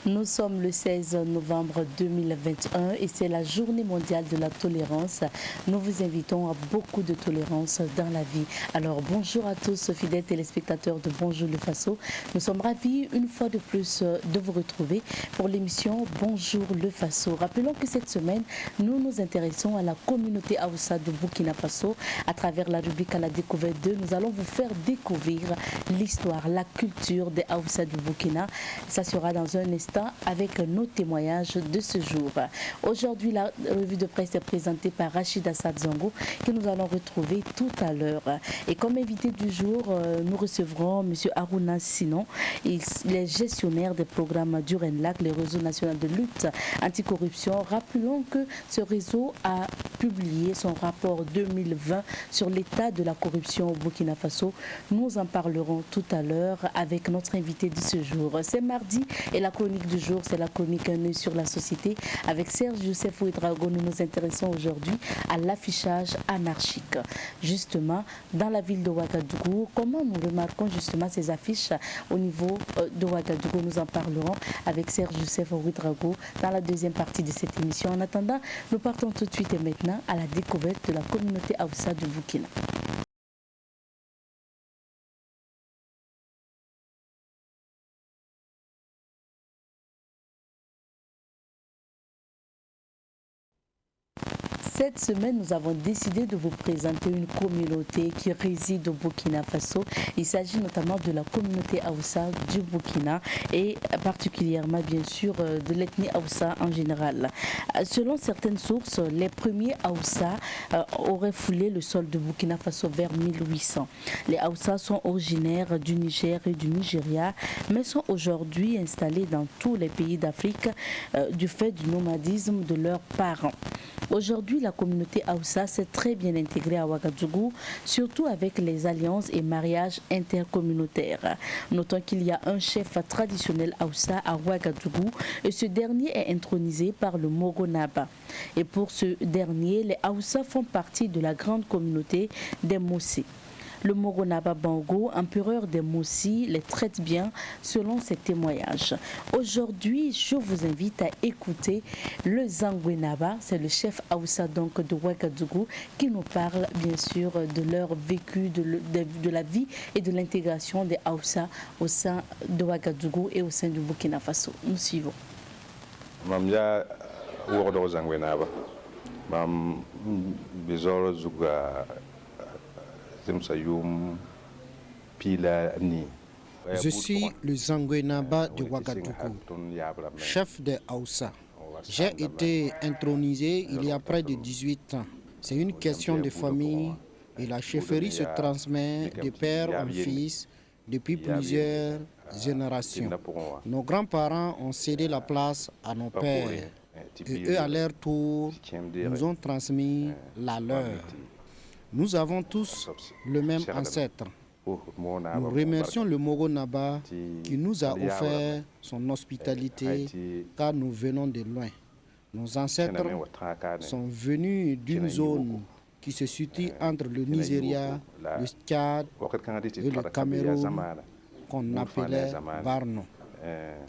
Nous sommes le 16 novembre 2021 et c'est la journée mondiale de la tolérance. Nous vous invitons à beaucoup de tolérance dans la vie. Alors bonjour à tous fidèles téléspectateurs de Bonjour le Faso. Nous sommes ravis une fois de plus de vous retrouver pour l'émission Bonjour le Faso. Rappelons que cette semaine, nous nous intéressons à la communauté Aoussa de Burkina Faso. À travers la rubrique à la découverte 2, nous allons vous faire découvrir l'histoire, la culture des Aoussa du Burkina. Ça sera dans un instant avec nos témoignages de ce jour. Aujourd'hui, la revue de presse est présentée par Rachida Sadzongo que nous allons retrouver tout à l'heure. Et comme invité du jour, nous recevrons M. Aruna Sinon. Il est gestionnaire des programmes du RENLAC, le réseau national de lutte anticorruption. Rappelons que ce réseau a publié son rapport 2020 sur l'état de la corruption au Burkina Faso. Nous en parlerons tout à l'heure avec notre invité de ce jour. C'est mardi et la chronique du jour, c'est la chronique Un œil sur la société. Avec Serge Youssef Ouedraogo, nous nous intéressons aujourd'hui à l'affichage anarchique. Justement, dans la ville de Ouagadougou, comment nous remarquons justement ces affiches au niveau de Ouagadougou? Nous en parlerons avec Serge Youssef Ouedraogo dans la deuxième partie de cette émission. En attendant, nous partons tout de suite et maintenant à la découverte de la communauté Aoussa de Burkina. Cette semaine, nous avons décidé de vous présenter une communauté qui réside au Burkina Faso. Il s'agit notamment de la communauté Aoussa du Burkina et particulièrement, bien sûr, de l'ethnie Aoussa en général. Selon certaines sources, les premiers Aoussa auraient foulé le sol de Burkina Faso vers 1800. Les Aoussa sont originaires du Niger et du Nigeria, mais sont aujourd'hui installés dans tous les pays d'Afrique du fait du nomadisme de leurs parents. Aujourd'hui, la communauté Aoussa s'est très bien intégrée à Ouagadougou, surtout avec les alliances et mariages intercommunautaires. Notons qu'il y a un chef traditionnel Aoussa à Ouagadougou et ce dernier est intronisé par le Mogonaba. Et pour ce dernier, les Aoussa font partie de la grande communauté des Mossé. Le Mogonaba Bango, empereur des Mossi, les traite bien selon ses témoignages. Aujourd'hui, je vous invite à écouter le Zangwenaba, c'est le chef Aoussa donc de Ouagadougou, qui nous parle bien sûr de leur vécu, de la vie et de l'intégration des Aoussa au sein de Ouagadougou et au sein du Burkina Faso. Nous suivons. Mamja Ouagadougou Zangwenaba, Mam Bizoro Zuga. Je suis le Zangwenaba de Ouagadougou, chef de Aoussa. J'ai été intronisé il y a près de 18 ans. C'est une question de famille et la chefferie se transmet de père en fils depuis plusieurs générations. Nos grands-parents ont cédé la place à nos pères et eux, à leur tour, nous ont transmis la leur. Nous avons tous le même ancêtre. Nous remercions le Mogonaba qui nous a offert son hospitalité car nous venons de loin. Nos ancêtres sont venus d'une zone qui se situe entre le Nigeria, le Tchad et le Cameroun qu'on appelait Barno.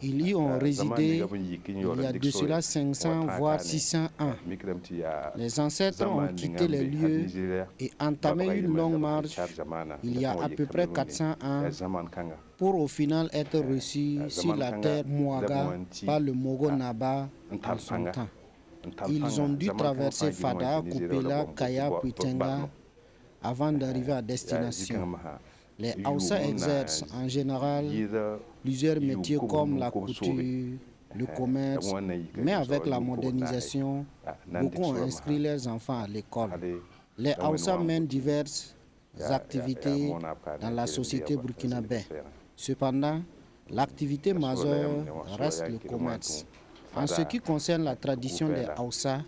Ils y ont résidé il y a de cela 500 voire 600 ans. Les ancêtres ont quitté les lieux et entamé une longue marche il y a à peu près 400 ans pour au final être reçus sur la terre Mouaga par le Mogonaba en son temps. Ils ont dû traverser Fada, Koupela, Kaya, puis Tenga avant d'arriver à destination. Les Aoussa exercent en général plusieurs métiers comme la couture, le commerce, mais avec la modernisation, beaucoup ont inscrit leurs enfants à l'école. Les Aoussa mènent diverses activités dans la société burkinabé. Cependant, l'activité majeure reste le commerce. En ce qui concerne la tradition des Aoussa,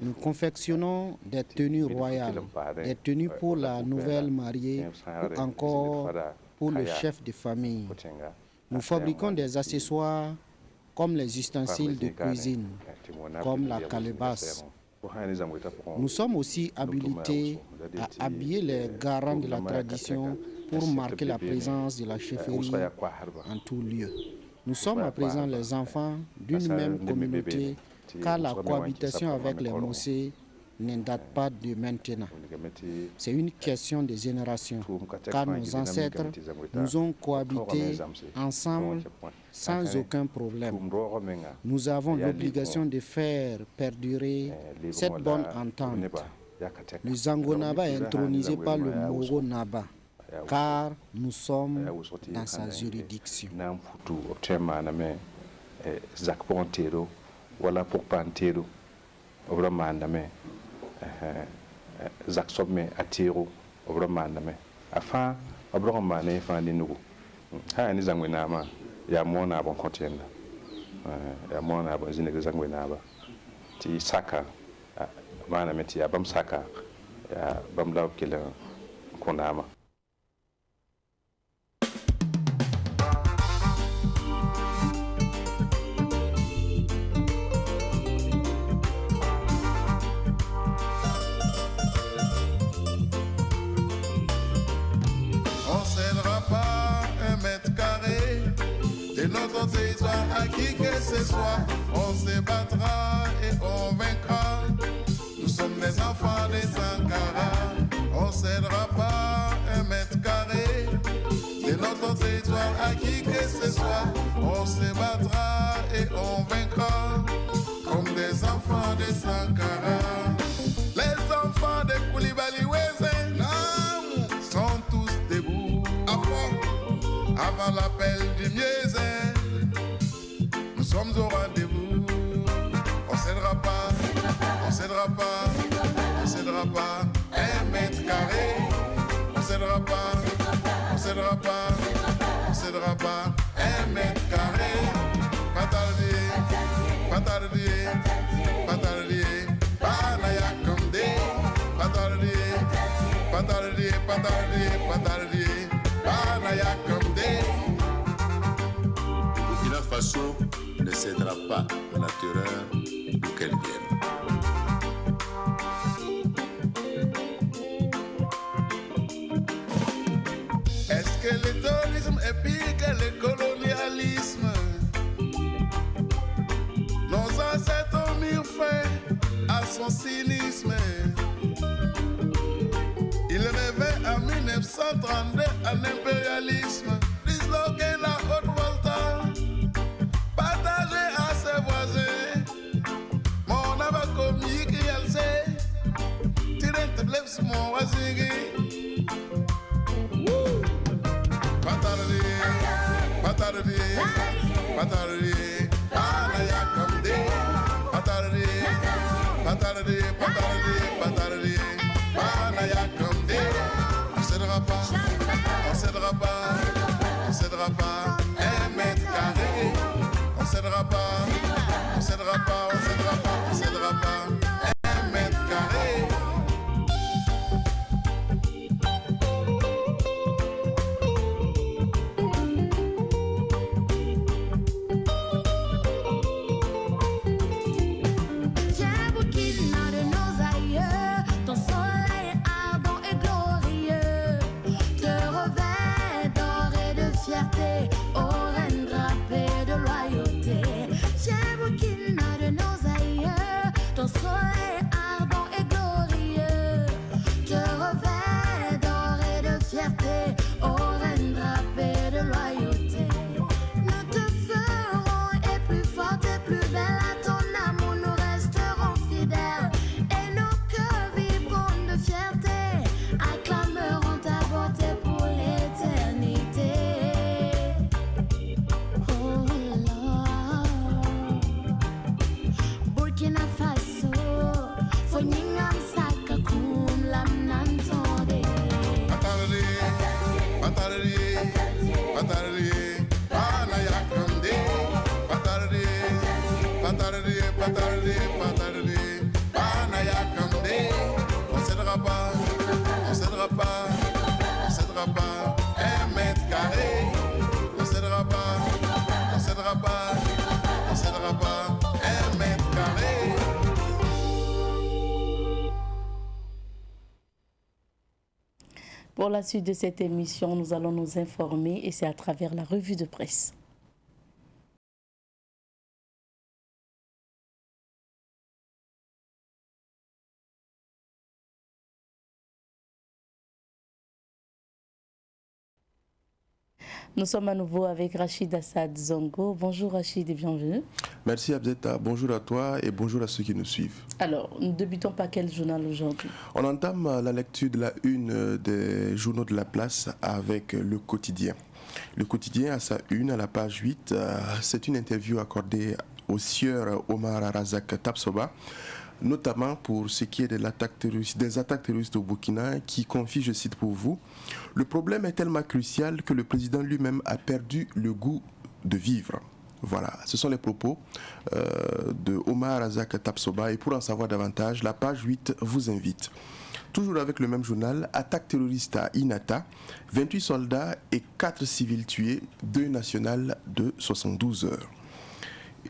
nous confectionnons des tenues royales, des tenues pour la nouvelle mariée ou encore pour le chef de famille. Nous fabriquons des accessoires comme les ustensiles de cuisine, comme la calebasse. Nous sommes aussi habilités à habiller les garants de la tradition pour marquer la présence de la chefferie en tout lieu. Nous sommes à présent les enfants d'une même communauté, car la cohabitation avec les Mossé ne date pas de maintenant. C'est une question de génération, car nos ancêtres nous ont cohabité ensemble sans aucun problème. Nous avons l'obligation de faire perdurer cette bonne entente. Le Zango Naba est intronisé par le Moro Naba, car nous sommes dans sa juridiction. Zak somme atiro obro mandame afa obro mane fa ni nugu ha ni zangwe na ma ya mona bon kotienda ya mona bon zine zangwe na ba ti saka mana meti ya bam saka ya bam law kila konama. Notre territoire à qui que ce soit, on se battra et on vaincra. Nous sommes les enfants des Sankara. On cédera pas 1 mètre carré de notre territoire à qui que ce soit. On se battra et on vaincra comme des enfants des Sankara. Les enfants de Koulibaly Weze sont tous debout avant l'appel du mieux. Nous sommes au rendez-vous. On cédera pas, on cédera pas, on cédera pas 1 mètre carré. On cédera pas, on cédera pas, on cédera pas 1 mètre carré. Pas tarder, pas tarder, pas tarder, Banaya Kamde. Pas tarder, pas tarder, pas tarder, pas tarder, Banaya Kamde. Burkina Faso ne cédera pas à la terreur d'où qu'elle vienne. Est-ce que le terrorisme est pire que le colonialisme? Nos ancêtres ont mis fin à son cynisme. Il rêvait en 1932 un impérialisme, disloquer la haute volta, partager à ses voisins. Mon ava commis qui elle sait, tirer te blesse sur mon voisin. Patardi, patardi, patardi, Banaya Kamde. Patardi, patardi, patardi, patardi, Banaya Kamde. On cédera pas, on cédera pas, on cédera pas 1 mètre carré. On cédera pas, on cédera pas, on cédera pas, on cédera pas 1 mètre carré. Pour la suite de cette émission, nous allons nous informer et c'est à travers la revue de presse. Nous sommes à nouveau avec Rachid Assad Zongo. Bonjour Rachid et bienvenue. Merci Abzeta, bonjour à toi et bonjour à ceux qui nous suivent. Alors, nous débutons par quel journal aujourd'hui? On entame la lecture de la une des journaux de la place avec Le Quotidien. Le Quotidien, à sa une, à la page 8, c'est une interview accordée au sieur Omar Razak Tapsoba, notamment pour ce qui est des attaques terroristes au Burkina, qui confie, je cite pour vous, « Le problème est tellement crucial que le président lui-même a perdu le goût de vivre ». Voilà, ce sont les propos de Omar Razak Tapsoba, et pour en savoir davantage, la page 8 vous invite. Toujours avec le même journal, attaque terroriste à Inata, 28 soldats et 4 civils tués, 2 nationales de 72 heures.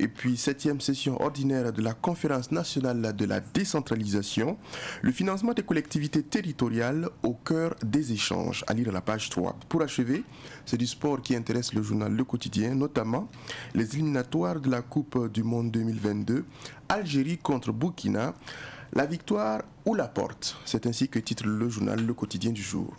Et puis, 7e session ordinaire de la Conférence nationale de la décentralisation, le financement des collectivités territoriales au cœur des échanges, à lire à la page 3. Pour achever, c'est du sport qui intéresse le journal Le Quotidien, notamment les éliminatoires de la Coupe du Monde 2022, Algérie contre Burkina, la victoire ou la porte. C'est ainsi que titre le journal Le Quotidien du jour.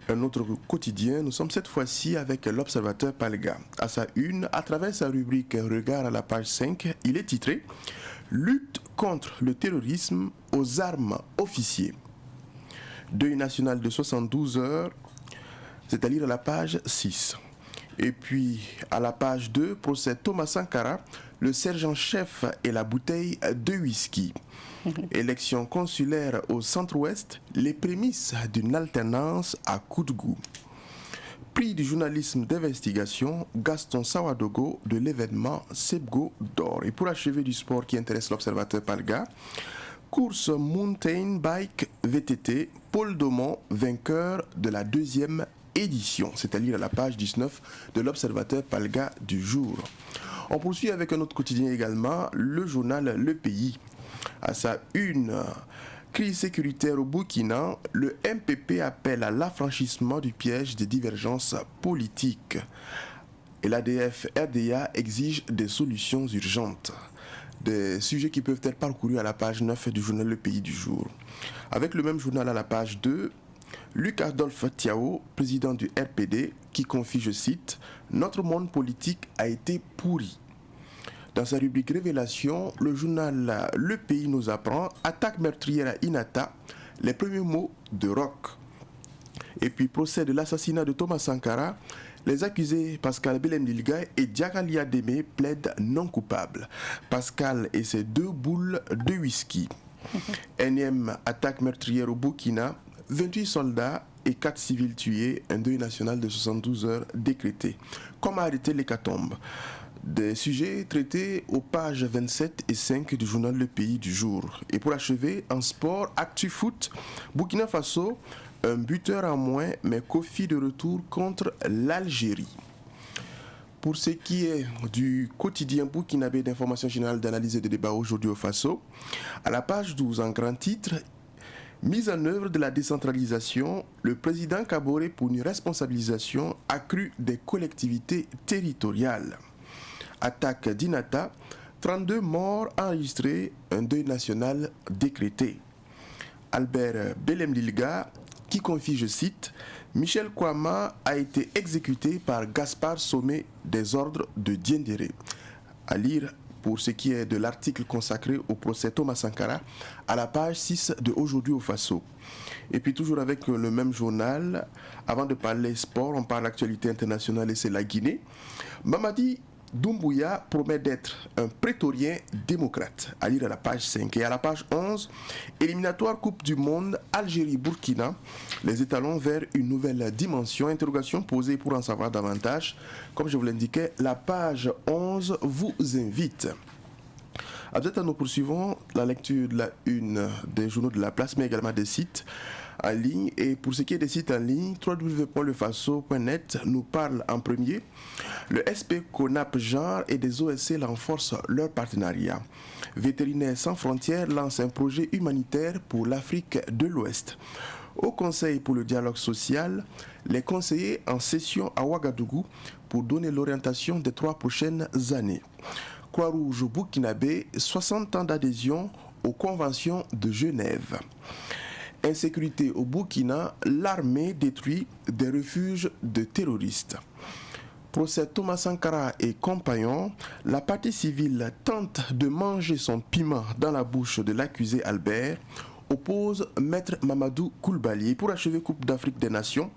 Un autre quotidien, nous sommes cette fois-ci avec l'Observateur Palga. À sa une, à travers sa rubrique Regard à la page 5, il est titré « Lutte contre le terrorisme aux armes officiers ». Deuil national de 72 heures, c'est à lire à la page 6. Et puis, à la page 2, procès Thomas Sankara, le sergent-chef et la bouteille de whisky. Élection consulaire au centre-ouest, les prémices d'une alternance à coup de goût. Prix du journalisme d'investigation, Gaston Sawadogo de l'événement Sebgo d'or. Et pour achever du sport qui intéresse l'Observateur Palga, course Mountain Bike VTT, Paul Daumont, vainqueur de la 2e édition, c'est-à-dire à la page 19 de l'Observateur Palga du jour. On poursuit avec un autre quotidien également, le journal Le Pays. À sa une, crise sécuritaire au Burkina, le MPP appelle à l'affranchissement du piège des divergences politiques. Et l'ADF-RDA exige des solutions urgentes. Des sujets qui peuvent être parcourus à la page 9 du journal Le Pays du jour. Avec le même journal à la page 2, Luc Adolphe Thiao, président du RPD, qui confie, je cite, « Notre monde politique a été pourri ». Dans sa rubrique Révélation, le journal Le Pays nous apprend « Attaque meurtrière à Inata, les premiers mots de Rock ». Et puis procès de l'assassinat de Thomas Sankara, les accusés Pascal Belemdilga et Diagalia Deme plaident non coupables. Pascal et ses 2 boules de whisky. Énième attaque meurtrière au Burkina, 28 soldats et 4 civils tués, un deuil national de 72 heures décrété. Comment arrêter l'hécatombe? Des sujets traités aux pages 27 et 5 du journal Le Pays du jour. Et pour achever, en sport, Actu Foot, Burkina Faso, un buteur en moins, mais Kofi de retour contre l'Algérie. Pour ce qui est du quotidien burkinabé d'information générale d'analyse et de débat aujourd'hui au Faso, à la page 12 en grand titre, mise en œuvre de la décentralisation, le président Kaboré pour une responsabilisation accrue des collectivités territoriales. Attaque d'Inata, 32 morts enregistrés, un deuil national décrété. Albert Belemdilga, qui confie, je cite, « Michel Kouama a été exécuté par Gaspard Sommet des ordres de Diendéré ». À lire pour ce qui est de l'article consacré au procès Thomas Sankara à la page 6 de Aujourd'hui au Faso. Et puis toujours avec le même journal, avant de parler sport, on parle actualité internationale et c'est la Guinée. Mamadi Doumbouya promet d'être un prétorien démocrate, à lire à la page 5. Et à la page 11, éliminatoire Coupe du Monde, Algérie-Burkina, les étalons vers une nouvelle dimension. Interrogation posée pour en savoir davantage. Comme je vous l'indiquais, la page 11 vous invite. Après, nous poursuivons la lecture de la une des journaux de la place, mais également des sites en ligne. Et pour ce qui est des sites en ligne, www.lefaso.net nous parle en premier. Le SP CONAP Genre et des OSC renforcent leur partenariat. Vétérinaires sans frontières lance un projet humanitaire pour l'Afrique de l'Ouest. Au Conseil pour le dialogue social, les conseillers en session à Ouagadougou pour donner l'orientation des 3 prochaines années. Croix-Rouge burkinabé, 60 ans d'adhésion aux conventions de Genève. Insécurité au Burkina, l'armée détruit des refuges de terroristes. Procès Thomas Sankara et compagnons, la partie civile tente de manger son piment dans la bouche de l'accusé Albert, oppose Maître Mamadou Koulibaly pour achever Coupe d'Afrique des Nations,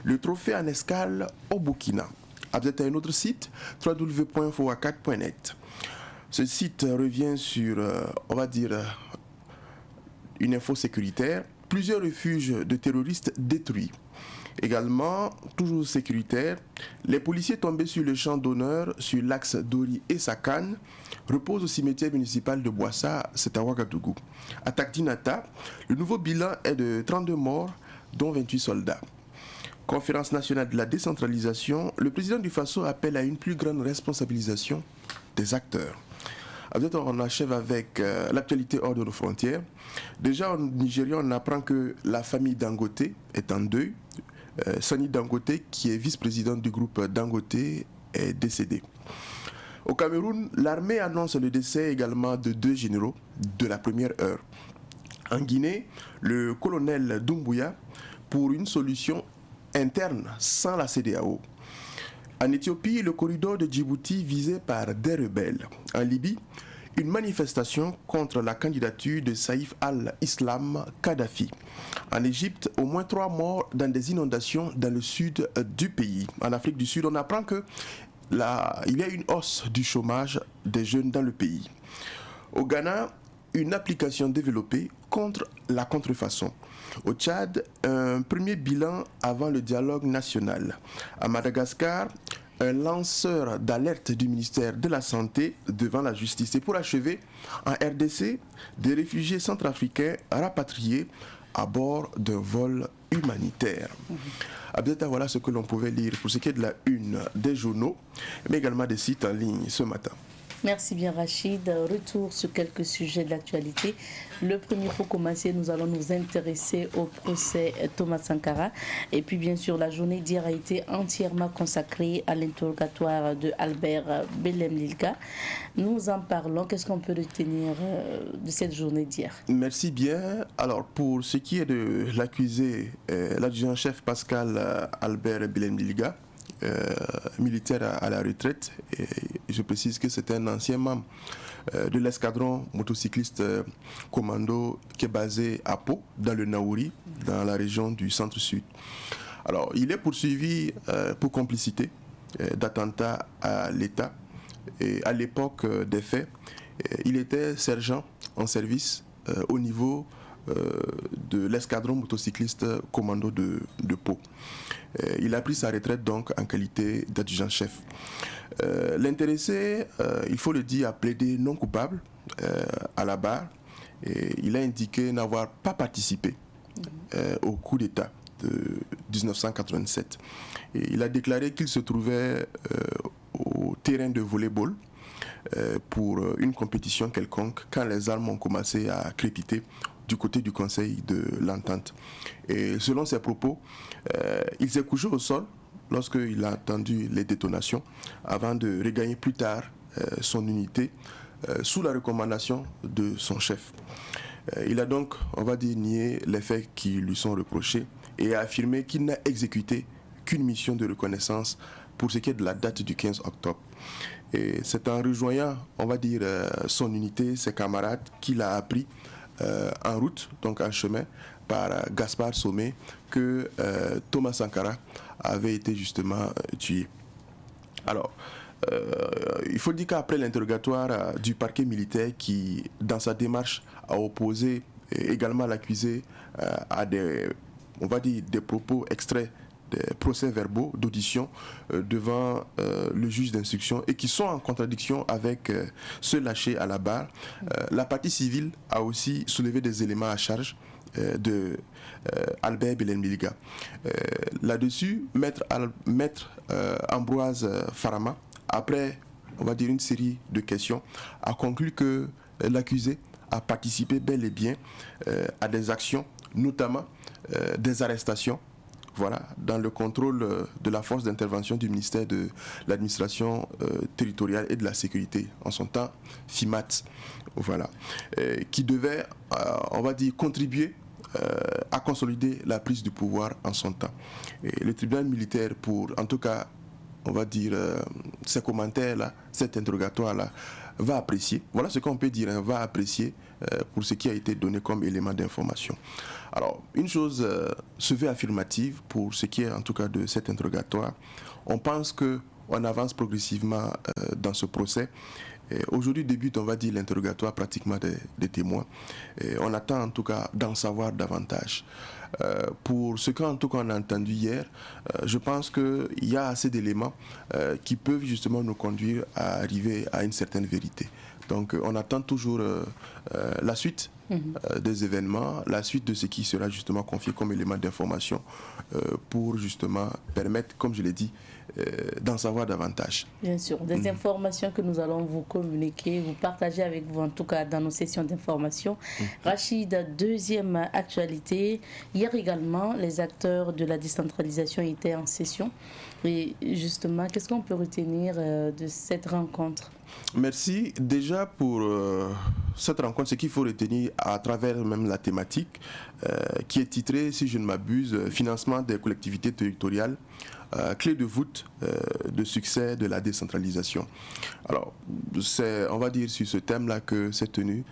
le trophée en escale au Burkina. Peut-être un autre site, www.foacat.net. Ce site revient sur, on va dire, une info sécuritaire. Plusieurs refuges de terroristes détruits. Également, toujours sécuritaire, les policiers tombés sur le champ d'honneur sur l'axe Dori et Sakane reposent au cimetière municipal de Boissa, c'est à Ouagadougou. À Takdinata, le nouveau bilan est de 32 morts, dont 28 soldats. Conférence nationale de la décentralisation, le président du Faso appelle à une plus grande responsabilisation des acteurs. On achève avec l'actualité hors de nos frontières. Déjà, au Nigeria, on apprend que la famille Dangote est en deuil. Sani Dangote, qui est vice-président du groupe Dangote, est décédé. Au Cameroun, l'armée annonce le décès également de 2 généraux de la première heure. En Guinée, le colonel Doumbouya pour une solution interne sans la CEDEAO. En Éthiopie, le corridor de Djibouti visé par des rebelles. En Libye, une manifestation contre la candidature de Saïf al-Islam Kadhafi. En Égypte, au moins 3 morts dans des inondations dans le sud du pays. En Afrique du Sud, on apprend qu'il y a une hausse du chômage des jeunes dans le pays. Au Ghana, une application développée contre la contrefaçon. Au Tchad, un premier bilan avant le dialogue national. À Madagascar, un lanceur d'alerte du ministère de la Santé devant la justice. Et pour achever, en RDC, des réfugiés centrafricains rapatriés à bord d'un vol humanitaire. Voilà ce que l'on pouvait lire pour ce qui est de la une des journaux, mais également des sites en ligne ce matin. Merci bien Rachid. Retour sur quelques sujets de l'actualité. Le premier, pour commencer, nous allons nous intéresser au procès Thomas Sankara. Et puis bien sûr, la journée d'hier a été entièrement consacrée à l'interrogatoire de Albert Belem-Lilga. Nous en parlons. Qu'est-ce qu'on peut retenir de cette journée d'hier? Merci bien. Alors, pour ce qui est de l'accusé, l'adjudant-chef Pascal Albert Belem-Lilga, militaire à la retraite, et je précise que c'est un ancien membre de l'escadron motocycliste commando qui est basé à Pau, dans le Naouri, dans la région du centre-sud. Alors, il est poursuivi pour complicité d'attentat à l'État. Et à l'époque des faits, il était sergent en service au niveau de l'escadron motocycliste commando de Pau. Il a pris sa retraite donc en qualité d'adjudant-chef. L'intéressé, il faut le dire, a plaidé non coupable à la barre. Et il a indiqué n'avoir pas participé au coup d'État de 1987. Et il a déclaré qu'il se trouvait au terrain de volley-ball pour une compétition quelconque quand les armes ont commencé à crépiter du côté du Conseil de l'Entente. Et selon ses propos, il s'est couché au sol lorsqu'il a entendu les détonations avant de regagner plus tard son unité sous la recommandation de son chef. Il a donc, on va dire, nié les faits qui lui sont reprochés et a affirmé qu'il n'a exécuté qu'une mission de reconnaissance pour ce qui est de la date du 15 octobre. Et c'est en rejoignant, on va dire, son unité, ses camarades, qu'il a appris en route, donc en chemin, par Gaspard Sommet, que Thomas Sankara avait été justement tué. Alors, il faut dire qu'après l'interrogatoire du parquet militaire qui, dans sa démarche, a opposé également l'accusé à des, on va dire, des propos extraits des procès-verbaux d'audition devant le juge d'instruction et qui sont en contradiction avec ceux lâchés à la barre. La partie civile a aussi soulevé des éléments à charge de Albert Belem-Lilga. Là-dessus, maître Ambroise Farama, après, on va dire, une série de questions, a conclu que l'accusé a participé bel et bien à des actions, notamment des arrestations, voilà, dans le contrôle de la force d'intervention du ministère de l'administration territoriale et de la sécurité, en son temps FIMAT, voilà, qui devait, on va dire, contribuer a consolidé la prise du pouvoir en son temps. Et le tribunal militaire, pour en tout cas, on va dire, ces commentaires-là, cet interrogatoire-là, va apprécier, voilà ce qu'on peut dire, hein, va apprécier pour ce qui a été donné comme élément d'information. Alors, une chose se veut affirmative pour ce qui est en tout cas de cet interrogatoire. On pense qu'on avance progressivement dans ce procès. Aujourd'hui débute, on va dire, l'interrogatoire pratiquement des témoins. Et on attend en tout cas d'en savoir davantage. Pour ce qu'en tout cas on a entendu hier, je pense qu'il y a assez d'éléments qui peuvent justement nous conduire à arriver à une certaine vérité. Donc on attend toujours la suite des événements, la suite de ce qui sera justement confié comme élément d'information pour justement permettre, comme je l'ai dit, d'en savoir davantage. Bien sûr, des informations que nous allons vous communiquer, vous partager avec vous en tout cas dans nos sessions d'information. Rachid, deuxième actualité, hier également les acteurs de la décentralisation étaient en session et justement qu'est-ce qu'on peut retenir de cette rencontre? Merci. Déjà pour cette rencontre, ce qu'il faut retenir à travers même la thématique qui est titrée, si je ne m'abuse, financement des collectivités territoriales, clé de voûte de succès de la décentralisation. Alors, c'est, on va dire, sur ce thème-là que s'est tenue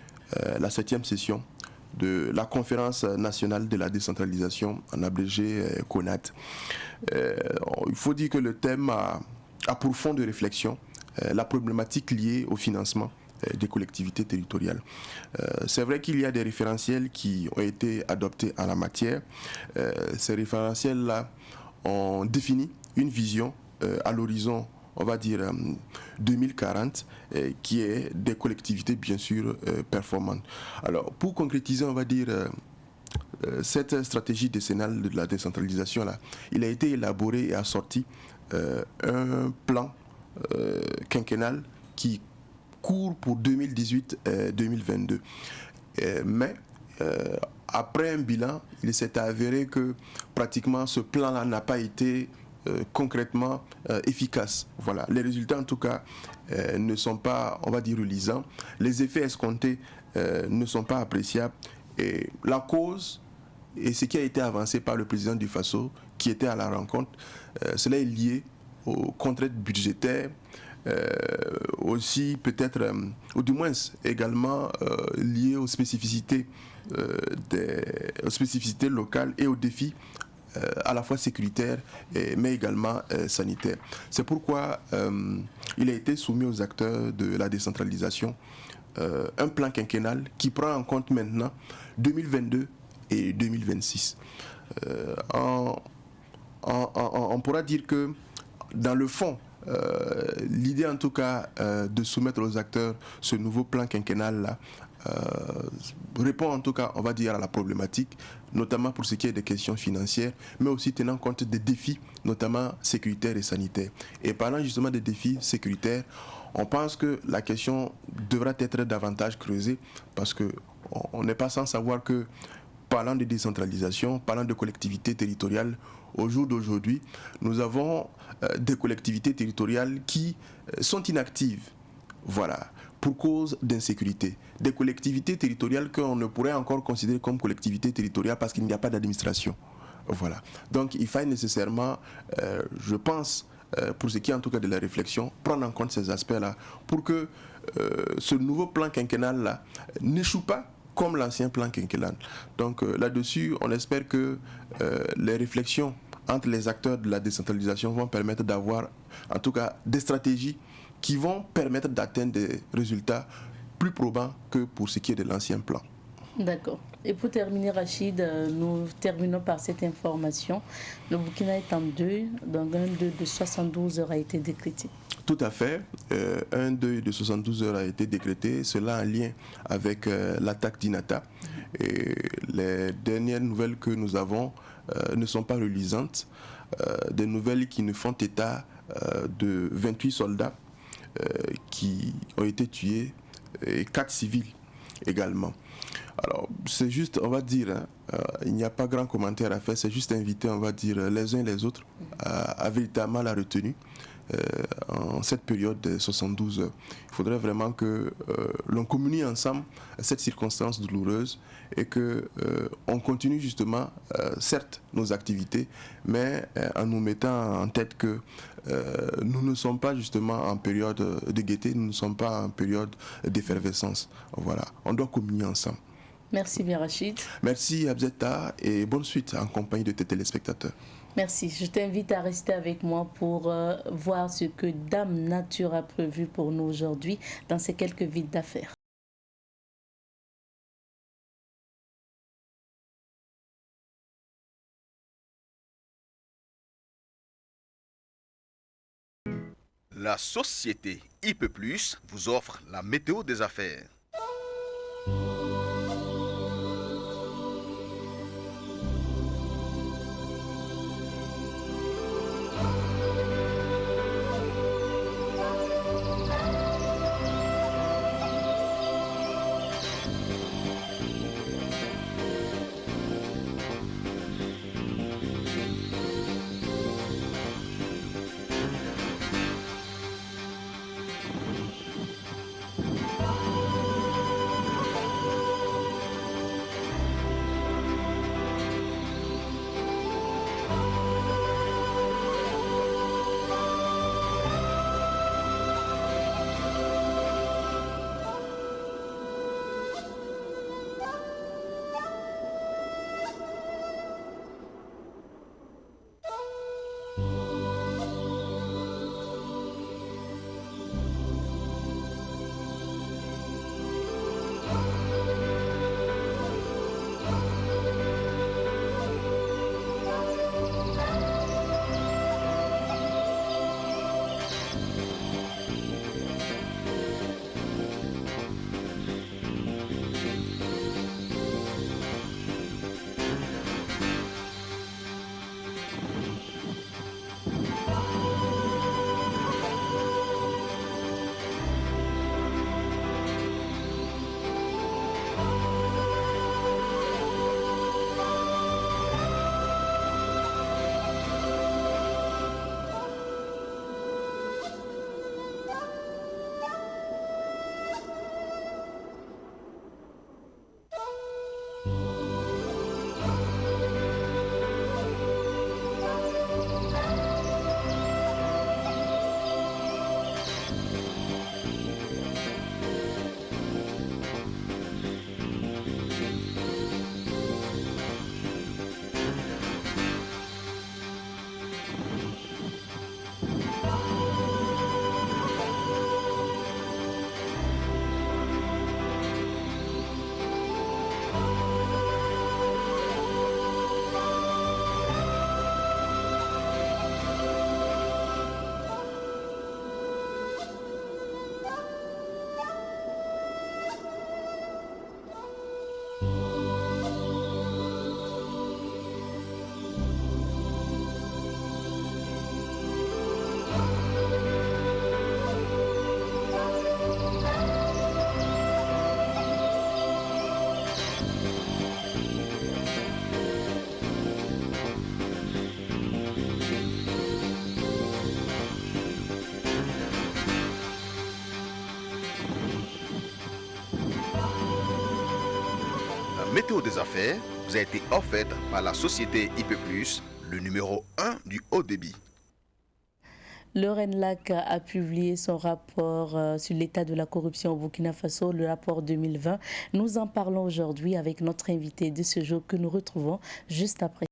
la 7e session de la conférence nationale de la décentralisation, en abrégé CONAD. Il faut dire que le thème a pour fond de réflexion la problématique liée au financement des collectivités territoriales. C'est vrai qu'il y a des référentiels qui ont été adoptés en la matière. Ces référentiels-là ont défini une vision à l'horizon, on va dire 2040, qui est des collectivités bien sûr performantes. Alors pour concrétiser, on va dire cette stratégie décennale de la décentralisation là, il a été élaboré et assorti un plan quinquennal qui court pour 2018-2022. Mais après un bilan, il s'est avéré que pratiquement ce plan-là n'a pas été concrètement efficace. Voilà. Les résultats en tout cas ne sont pas, on va dire, reluisants. Les effets escomptés ne sont pas appréciables. Et la cause, et ce qui a été avancé par le président du FASO, qui était à la rencontre, cela est lié aux contraintes budgétaires, aussi peut-être, ou du moins également liées aux spécificités, aux spécificités locales et aux défis à la fois sécuritaires mais également sanitaires. C'est pourquoi il a été soumis aux acteurs de la décentralisation un plan quinquennal qui prend en compte maintenant 2022 et 2026. On pourra dire que dans le fond, l'idée en tout cas de soumettre aux acteurs ce nouveau plan quinquennal-là répond en tout cas, on va dire, à la problématique, notamment pour ce qui est des questions financières, mais aussi tenant compte des défis, notamment sécuritaires et sanitaires. Et parlant justement des défis sécuritaires, on pense que la question devra être davantage creusée parce qu'on n'est pas sans savoir que, parlant de décentralisation, parlant de collectivités territoriales, au jour d'aujourd'hui, nous avons des collectivités territoriales qui sont inactives, voilà, pour cause d'insécurité. Des collectivités territoriales qu'on ne pourrait encore considérer comme collectivités territoriales parce qu'il n'y a pas d'administration. Voilà. Donc il faut nécessairement, je pense, pour ce qui est en tout cas de la réflexion, prendre en compte ces aspects-là pour que ce nouveau plan quinquennal-là n'échoue pas comme l'ancien plan quinquennal. Donc là-dessus, on espère que les réflexions entre les acteurs de la décentralisation vont permettre d'avoir en tout cas des stratégies qui vont permettre d'atteindre des résultats plus probants que pour ce qui est de l'ancien plan. D'accord. Et pour terminer, Rachid, nous terminons par cette information. Le Burkina est en deuil, donc un deuil de 72 heures a été décrété. Tout à fait. Un deuil de 72 heures a été décrété, cela en lien avec l'attaque d'Inata. Et les dernières nouvelles que nous avons ne sont pas reluisantes. Des nouvelles qui nous font état de 28 soldats qui ont été tués et 4 civils également. Alors, c'est juste, on va dire, il n'y a pas grand commentaire à faire, c'est juste inviter, on va dire, les uns et les autres à véritablement la retenue en cette période de 72 heures. Il faudrait vraiment que l'on communie ensemble cette circonstance douloureuse et que on continue justement, certes, nos activités, mais en nous mettant en tête que nous ne sommes pas justement en période de gaieté, nous ne sommes pas en période d'effervescence. Voilà, on doit communier ensemble. Merci bien Rachid. Merci Abzeta et bonne suite en compagnie de tes téléspectateurs. Merci. Je t'invite à rester avec moi pour voir ce que Dame Nature a prévu pour nous aujourd'hui dans ces quelques vides d'affaires. La société IP+ vous offre la météo des affaires. Météo des affaires vous a été offerte par la société IP+, le numéro 1 du haut débit. Le RENLAC a publié son rapport sur l'état de la corruption au Burkina Faso, le rapport 2020. Nous en parlons aujourd'hui avec notre invité de ce jour que nous retrouvons juste après.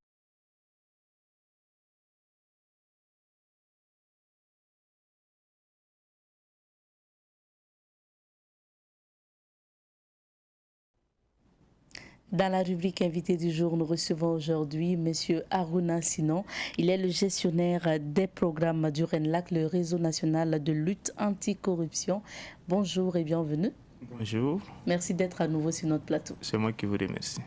Dans la rubrique invité du jour, nous recevons aujourd'hui M. Harouna Sinon. Il est le gestionnaire des programmes du RENLAC, le réseau national de lutte anticorruption. Bonjour et bienvenue. Bonjour. Merci d'être à nouveau sur notre plateau. C'est moi qui vous remercie.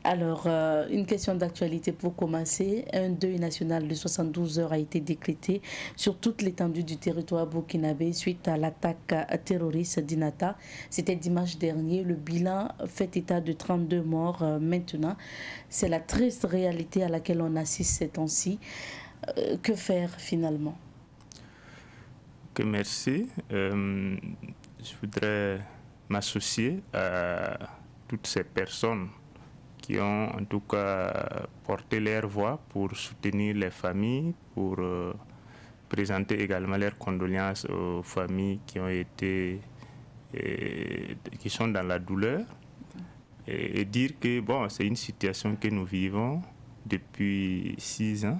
Alors, une question d'actualité pour commencer. Un deuil national de 72 heures a été décrété sur toute l'étendue du territoire burkinabé suite à l'attaque terroriste d'Inata. C'était dimanche dernier. Le bilan fait état de 32 morts maintenant. C'est la triste réalité à laquelle on assiste ces temps-ci. Que faire finalement ? Ok, merci. Je voudrais m'associer à toutes ces personnes qui ont en tout cas porté leur voix pour soutenir les familles, pour présenter également leurs condoléances aux familles qui ont été, qui sont dans la douleur, et dire que bon, c'est une situation que nous vivons depuis 6 ans,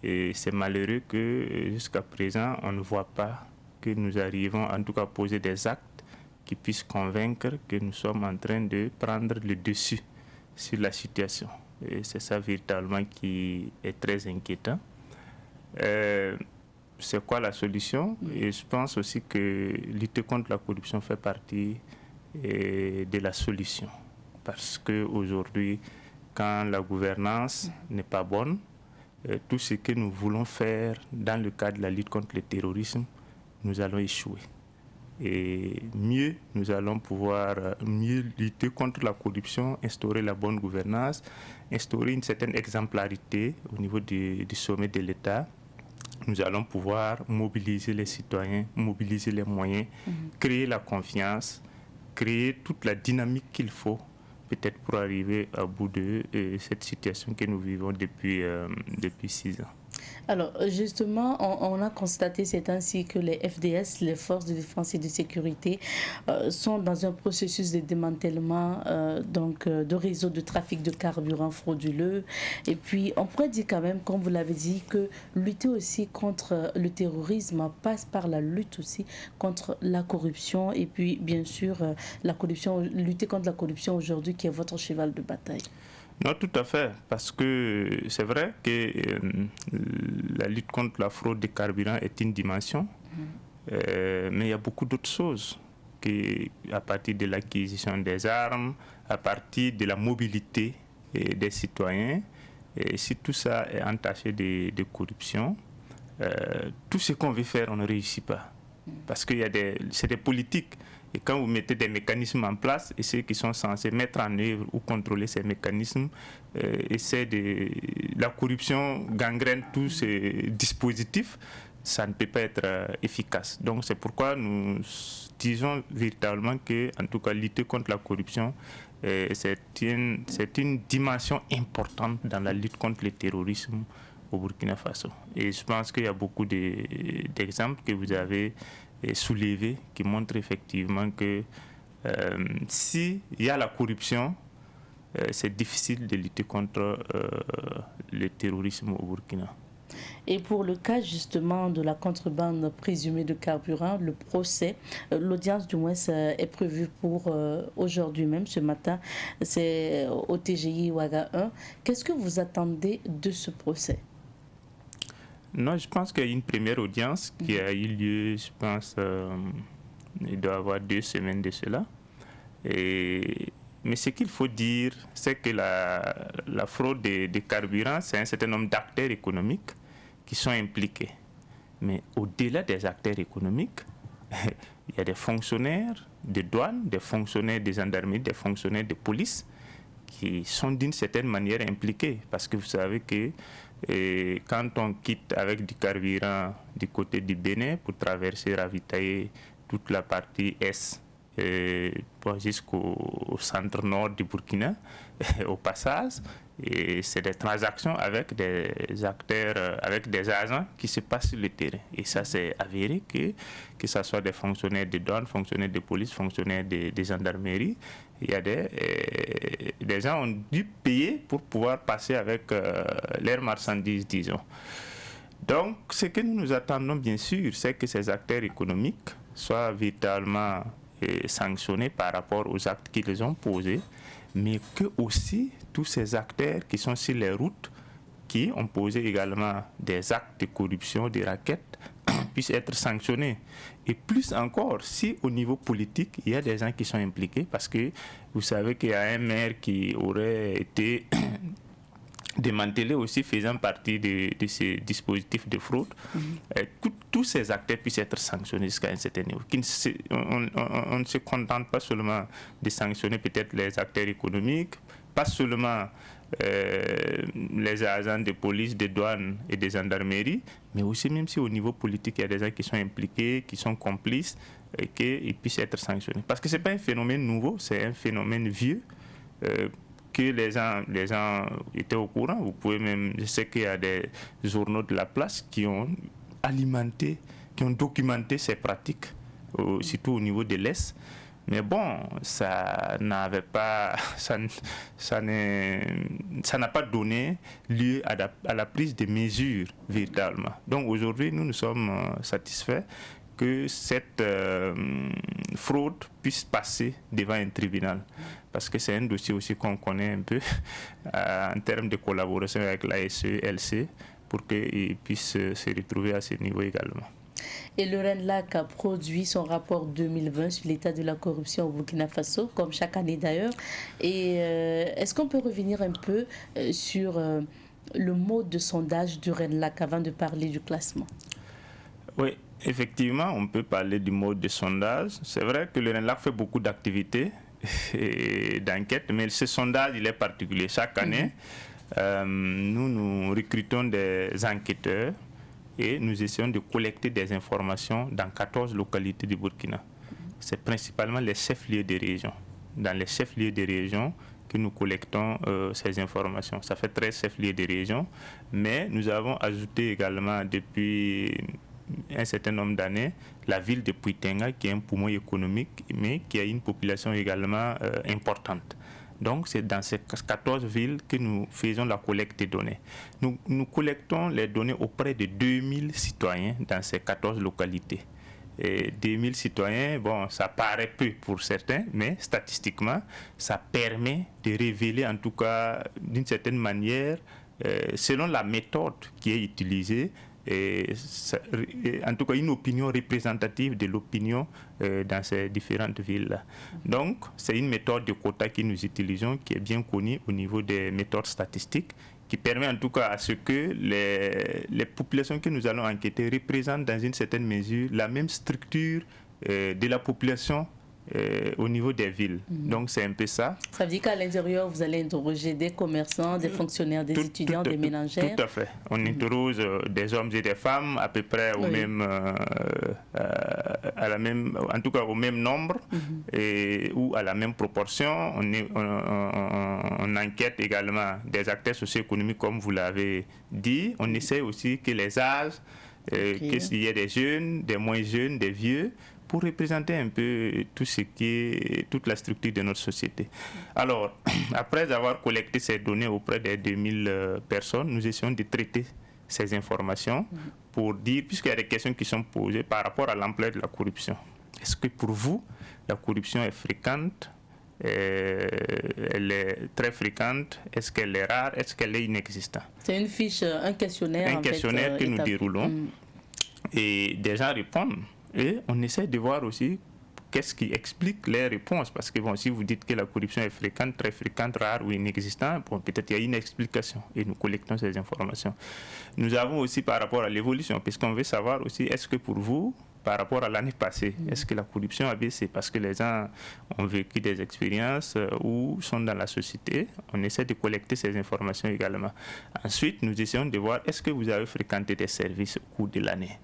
et c'est malheureux que jusqu'à présent on ne voit pas que nous arrivons en tout cas à poser des actes qui puissent convaincre que nous sommes en train de prendre le dessus sur la situation. Et c'est ça véritablement qui est très inquiétant. C'est quoi la solution? Et je pense aussi que lutter contre la corruption fait partie de la solution. Parce qu'aujourd'hui, quand la gouvernance n'est pas bonne, tout ce que nous voulons faire dans le cadre de la lutte contre le terrorisme, nous allons échouer. Et mieux, nous allons pouvoir mieux lutter contre la corruption, instaurer la bonne gouvernance, instaurer une certaine exemplarité au niveau du sommet de l'État. Nous allons pouvoir mobiliser les citoyens, mobiliser les moyens, créer la confiance, créer toute la dynamique qu'il faut peut-être pour arriver à bout de cette situation que nous vivons depuis 6 ans. Alors justement, on a constaté c'est ainsi que les FDS, les forces de défense et de sécurité, sont dans un processus de démantèlement de réseaux de trafic de carburant frauduleux. Et puis on pourrait dire quand même, comme vous l'avez dit, que lutter aussi contre le terrorisme passe par la lutte aussi contre la corruption. Et puis bien sûr, la corruption, lutter contre la corruption aujourd'hui qui est votre cheval de bataille. Non, tout à fait, parce que c'est vrai que la lutte contre la fraude des carburants est une dimension, mais il y a beaucoup d'autres choses, à partir de l'acquisition des armes, à partir de la mobilité des citoyens, et si tout ça est entaché de corruption, tout ce qu'on veut faire, on ne réussit pas, parce que c'est des politiques. Et quand vous mettez des mécanismes en place, et ceux qui sont censés mettre en œuvre ou contrôler ces mécanismes, la corruption gangrène tous ces dispositifs, ça ne peut pas être efficace. Donc c'est pourquoi nous disons véritablement que, en tout cas, lutter contre la corruption, c'est une dimension importante dans la lutte contre le terrorisme au Burkina Faso. Et je pense qu'il y a beaucoup d'exemples que vous avez soulevés qui montrent effectivement que s'il y a la corruption, c'est difficile de lutter contre le terrorisme au Burkina. Et pour le cas justement de la contrebande présumée de carburant, le procès, l'audience du moins est prévue pour aujourd'hui même, ce matin, c'est au TGI Ouaga 1. Qu'est-ce que vous attendez de ce procès? Non, je pense qu'il y a une première audience qui a eu lieu, je pense, il doit y avoir 2 semaines de cela. Mais ce qu'il faut dire, c'est que la fraude des carburants, c'est un certain nombre d'acteurs économiques qui sont impliqués. Mais au-delà des acteurs économiques, il y a des fonctionnaires de douane, des fonctionnaires des gendarmeries, des fonctionnaires de police qui sont d'une certaine manière impliqués. Parce que vous savez que quand on quitte avec du carburant du côté du Bénin pour traverser, ravitailler toute la partie est jusqu'au centre nord du Burkina, au passage, et c'est des transactions avec des acteurs, avec des agents qui se passent sur le terrain. Et ça, c'est avéré que ce soit des fonctionnaires de douane, fonctionnaires de police, fonctionnaires de gendarmerie, il y a des gens ont dû payer pour pouvoir passer avec leurs marchandises, disons. Donc, ce que nous attendons, bien sûr, c'est que ces acteurs économiques soient véritablement sanctionnés par rapport aux actes qu'ils ont posés, mais que aussi tous ces acteurs qui sont sur les routes, qui ont posé également des actes de corruption, des rackets, puissent être sanctionnés. Et plus encore, si au niveau politique, il y a des gens qui sont impliqués, parce que vous savez qu'il y a un maire qui aurait été démantelé aussi, faisant partie de ces dispositifs de fraude, tous ces acteurs puissent être sanctionnés jusqu'à un certain niveau. On ne se contente pas seulement de sanctionner peut-être les acteurs économiques, pas seulement les agents de police, de douane et des gendarmeries, mais aussi même si au niveau politique, il y a des gens qui sont impliqués, qui sont complices, et qu'ils puissent être sanctionnés. Parce que ce n'est pas un phénomène nouveau, c'est un phénomène vieux, que les gens étaient au courant. Vous pouvez même, je sais qu'il y a des journaux de la place qui ont documenté ces pratiques, surtout au niveau de l'Est. Mais bon, ça n'a pas donné lieu à la prise de mesures véritablement. Donc aujourd'hui, nous sommes satisfaits que cette fraude puisse passer devant un tribunal. Parce que c'est un dossier aussi qu'on connaît un peu en termes de collaboration avec l'ASE, LC, pour qu'ils puissent se retrouver à ce niveau également. Et le RENLAC a produit son rapport 2020 sur l'état de la corruption au Burkina Faso, comme chaque année d'ailleurs. Et est-ce qu'on peut revenir un peu sur le mode de sondage du RENLAC avant de parler du classement? Oui, effectivement, on peut parler du mode de sondage. C'est vrai que le RENLAC fait beaucoup d'activités et d'enquêtes, mais ce sondage, il est particulier. Chaque année, nous recrutons des enquêteurs et nous essayons de collecter des informations dans 14 localités du Burkina. C'est principalement les chefs-lieux des régions. Dans les chefs-lieux des régions que nous collectons ces informations. Ça fait 13 chefs-lieux des régions, mais nous avons ajouté également depuis un certain nombre d'années la ville de Puitenga, qui est un poumon économique, mais qui a une population également importante. Donc, c'est dans ces 14 villes que nous faisons la collecte des données. Nous collectons les données auprès de 2000 citoyens dans ces 14 localités. Et 2000 citoyens, bon, ça paraît peu pour certains, mais statistiquement, ça permet de révéler, en tout cas, d'une certaine manière, selon la méthode qui est utilisée, en tout cas une opinion représentative de l'opinion dans ces différentes villes. Donc, c'est une méthode de quota que nous utilisons, qui est bien connue au niveau des méthodes statistiques, qui permet en tout cas à ce que les populations que nous allons enquêter représentent dans une certaine mesure la même structure de la population au niveau des villes. Donc c'est un peu ça. Ça veut dire qu'à l'intérieur, vous allez interroger des commerçants, des fonctionnaires, des étudiants, des ménagères. Tout à fait. On interroge des hommes et des femmes à peu près au même, en tout cas au même nombre ou à la même proportion. On enquête également des acteurs socio-économiques, comme vous l'avez dit. On essaie aussi que les âges, qu'il y ait des jeunes, des moins jeunes, des vieux, pour représenter un peu tout ce qui est, toute la structure de notre société. Alors, après avoir collecté ces données auprès des 2000 personnes, nous essayons de traiter ces informations pour dire, puisqu'il y a des questions qui sont posées par rapport à l'ampleur de la corruption. Est-ce que pour vous, la corruption est fréquente? Elle est très fréquente? Est-ce qu'elle est rare? Est-ce qu'elle est inexistante? C'est une fiche, un questionnaire. Un questionnaire que nous déroulons. Et des gens répondent. Et on essaie de voir aussi qu'est-ce qui explique les réponses. Parce que bon, si vous dites que la corruption est fréquente, très fréquente, rare ou inexistante, bon, peut-être il y a une explication et nous collectons ces informations. Nous avons aussi par rapport à l'évolution, puisqu'on veut savoir aussi, est-ce que pour vous, par rapport à l'année passée, est-ce que la corruption a baissé? Parce que les gens ont vécu des expériences ou sont dans la société. On essaie de collecter ces informations également. Ensuite, nous essayons de voir, est-ce que vous avez fréquenté des services au cours de l'année?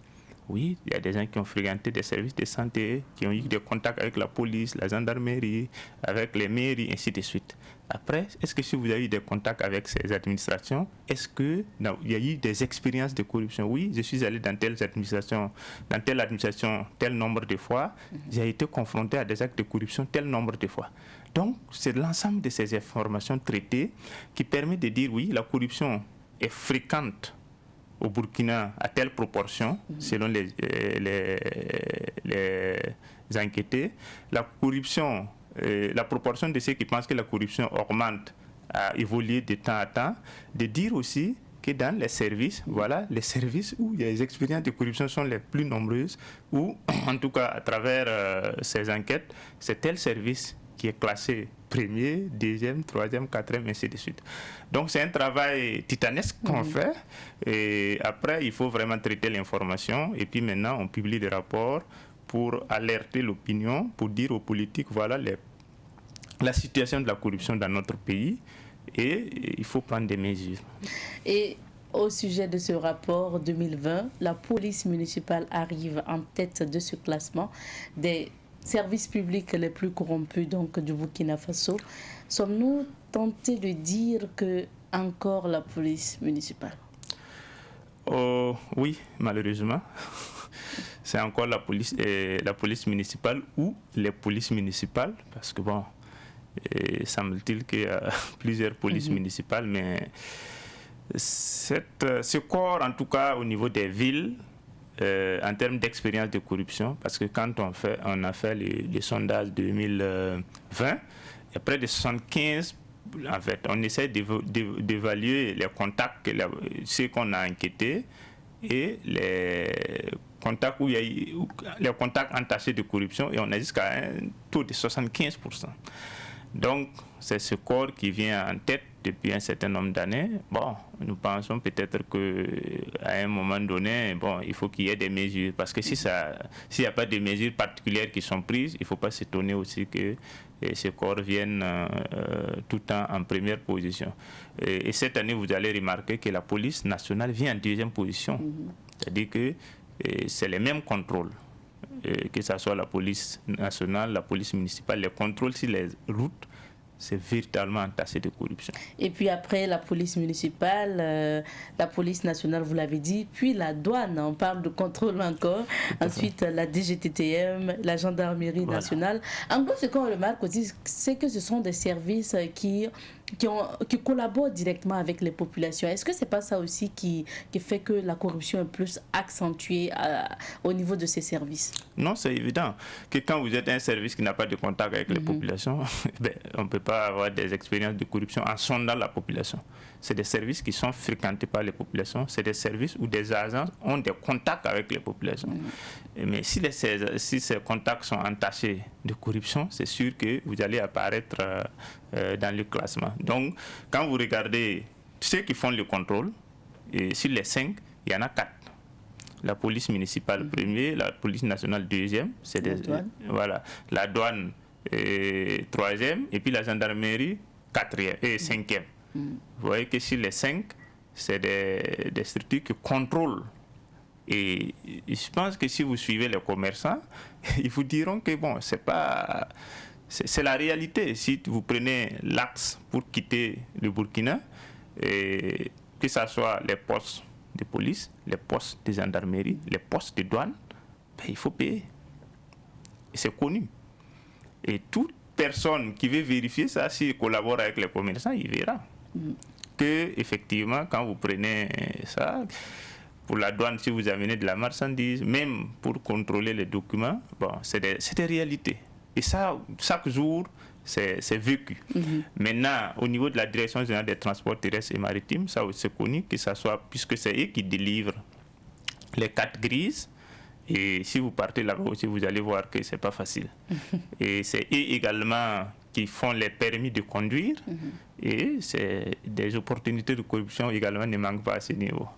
Oui, il y a des gens qui ont fréquenté des services de santé, qui ont eu des contacts avec la police, la gendarmerie, avec les mairies, ainsi de suite. Après, est-ce que si vous avez eu des contacts avec ces administrations, est-ce qu'il y a eu des expériences de corruption? Oui, je suis allé dans telle administration tel nombre de fois, j'ai été confronté à des actes de corruption tel nombre de fois. Donc, c'est l'ensemble de ces informations traitées qui permet de dire oui, la corruption est fréquente au Burkina à telle proportion, selon les enquêtés. La corruption, la proportion de ceux qui pensent que la corruption augmente a évolué de temps à temps. De dire aussi que dans les services, voilà, les services où il y a les expériences de corruption sont les plus nombreuses, ou en tout cas à travers ces enquêtes, c'est tel service qui est classé premier, deuxième, troisième, quatrième, ainsi de suite. Donc c'est un travail titanesque qu'on fait. Et après, il faut vraiment traiter l'information. Et puis maintenant, on publie des rapports pour alerter l'opinion, pour dire aux politiques, voilà la situation de la corruption dans notre pays. et il faut prendre des mesures. Et au sujet de ce rapport 2020, la police municipale arrive en tête de ce classement des services publics les plus corrompus donc, du Burkina Faso. Sommes-nous tentés de dire que encore la police municipale? Oui, malheureusement. C'est encore la police municipale ou les polices municipales, parce que bon, semble-t-il qu'il y a plusieurs polices municipales, mais ce corps, en tout cas au niveau des villes, en termes d'expérience de corruption, parce que quand on a fait les sondages 2020, il y a près de 75. En fait, on essaie d'évaluer les contacts, ceux qu'on a enquêtés et les contacts où il y a eu, les contacts entachés de corruption, et on a jusqu'à un taux de 75%. Donc, c'est ce corps qui vient en tête depuis un certain nombre d'années. Bon, nous pensons peut-être qu'à un moment donné, bon, il faut qu'il y ait des mesures. Parce que s'il n'y a pas de mesures particulières qui sont prises, il ne faut pas s'étonner aussi que ce corps vienne tout le temps en première position. Et cette année, vous allez remarquer que la police nationale vient en deuxième position. C'est-à-dire que c'est les mêmes contrôles. Que ce soit la police nationale, la police municipale, les contrôles sur les routes, c'est véritablement entassé de corruption. Et puis après la police municipale, la police nationale, vous l'avez dit, puis la douane, on parle de contrôle encore, ensuite la DGTTM, la gendarmerie nationale. En gros, ce qu'on remarque aussi, c'est que ce sont des services qui collaborent directement avec les populations. Est-ce que ce n'est pas ça aussi qui fait que la corruption est plus accentuée au niveau de ces services? Non, c'est évident que quand vous êtes un service qui n'a pas de contact avec les populations, on ne peut pas avoir des expériences de corruption en sondant la population. C'est des services qui sont fréquentés par les populations, c'est des services où des agents ont des contacts avec les populations. Mais si ces contacts sont entachés de corruption, c'est sûr que vous allez apparaître dans le classement. Donc, quand vous regardez ceux qui font le contrôle, et sur les 5, il y en a 4. La police municipale premier, la police nationale deuxième, c'est voilà, la douane troisième, et puis la gendarmerie quatrième et cinquième. Vous voyez que sur les 5, c'est des structures qui contrôlent. Et je pense que si vous suivez les commerçants, ils vous diront que bon, c'est la réalité. Si vous prenez l'axe pour quitter le Burkina, que ce soit les postes de police, les postes de gendarmerie, les postes de douane, il faut payer. Et c'est connu. Et toute personne qui veut vérifier ça, s'il collabore avec les commerçants, il verra que effectivement, quand vous prenez ça, pour la douane, si vous amenez de la marchandise, même pour contrôler les documents, bon, c'est des réalités. Et ça, chaque jour, c'est vécu. Maintenant, au niveau de la Direction générale des transports terrestres et maritimes, ça c'est connu, que ça soit, puisque c'est eux qui délivrent les cartes grises. Et si vous partez là-bas aussi, vous allez voir que c'est pas facile. Et c'est eux également qui font les permis de conduire. Et c'est des opportunités de corruption également ne manquent pas à ce niveau.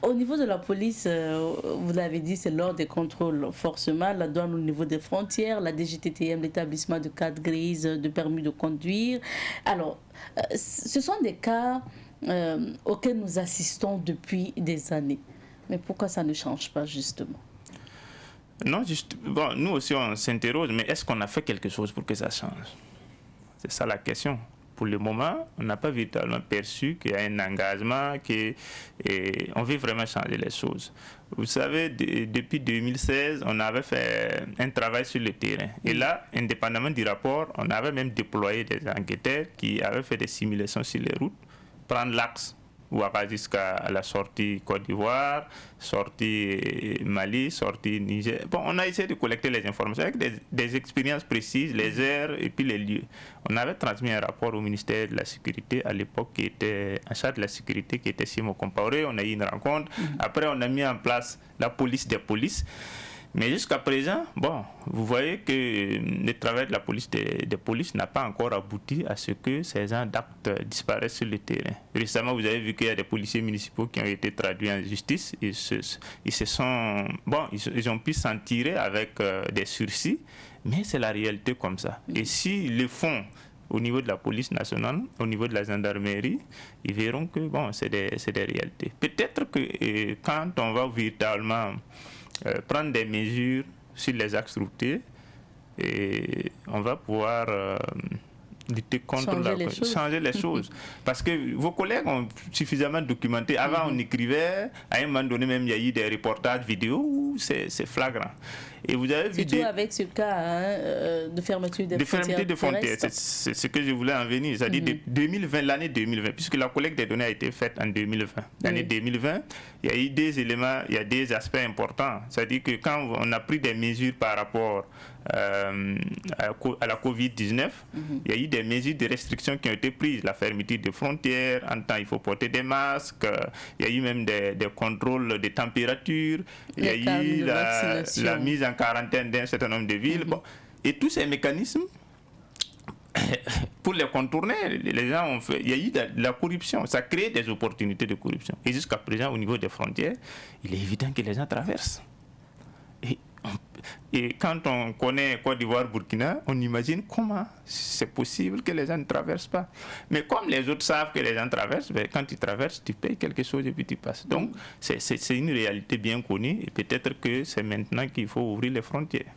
Au niveau de la police, vous l'avez dit, c'est lors des contrôles forcément, la douane au niveau des frontières, la DGTTM, l'établissement de cartes grises, de permis de conduire. Alors, ce sont des cas auxquels nous assistons depuis des années. Mais pourquoi ça ne change pas justement? Non, bon, nous aussi on s'interroge, mais est-ce qu'on a fait quelque chose pour que ça change? C'est ça la question. Pour le moment, on n'a pas véritablement perçu qu'il y a un engagement, qu'on veut vraiment changer les choses. Vous savez, depuis 2016, on avait fait un travail sur le terrain. Et là, indépendamment du rapport, on avait même déployé des enquêteurs qui avaient fait des simulations sur les routes, prendre l'axe Ouaga jusqu'à la sortie Côte d'Ivoire, sortie Mali, sortie Niger. Bon, on a essayé de collecter les informations avec des expériences précises, les heures et puis les lieux. On avait transmis un rapport au ministère de la Sécurité à l'époque qui était en charge de la sécurité, qui était Simo Compaoré. On a eu une rencontre. Après, on a mis en place la police des polices. Mais jusqu'à présent, bon, vous voyez que le travail de la police des polices n'a pas encore abouti à ce que ces gens d'actes disparaissent sur le terrain. Récemment, vous avez vu qu'il y a des policiers municipaux qui ont été traduits en justice. Ils ont pu s'en tirer avec des sursis, mais c'est la réalité comme ça. Et s'ils le font au niveau de la police nationale, au niveau de la gendarmerie, ils verront que bon, c'est des réalités. Peut-être que quand on va véritablement prendre des mesures sur les axes routiers, et on va pouvoir lutter contre changer les choses. Parce que vos collègues ont suffisamment documenté. Avant, on écrivait, à un moment donné, même, il y a eu des reportages vidéo où c'est flagrant. Et vous avez vu surtout avec ce cas de fermeture des frontières. C'est ce que je voulais en venir. C'est-à-dire l'année 2020, puisque la collecte des données a été faite en 2020. L'année 2020, il y a eu des éléments, il y a des aspects importants. C'est-à-dire que quand on a pris des mesures par rapport à la Covid-19, il y a eu des mesures de restriction qui ont été prises. La fermeture des frontières, en temps il faut porter des masques, il y a eu même des contrôles de température, il y a eu la mise en quarantaine d'un certain nombre de villes. Bon. Et tous ces mécanismes, pour les contourner, les gens ont fait. Il y a eu de la corruption, ça crée des opportunités de corruption. Et jusqu'à présent, au niveau des frontières, il est évident que les gens traversent. Et quand on connaît Côte d'Ivoire, Burkina, on imagine comment c'est possible que les gens ne traversent pas. Mais comme les autres savent que les gens traversent, ben, quand ils traversent, tu payes quelque chose et puis tu passes. Donc, c'est une réalité bien connue et peut-être que c'est maintenant qu'il faut ouvrir les frontières.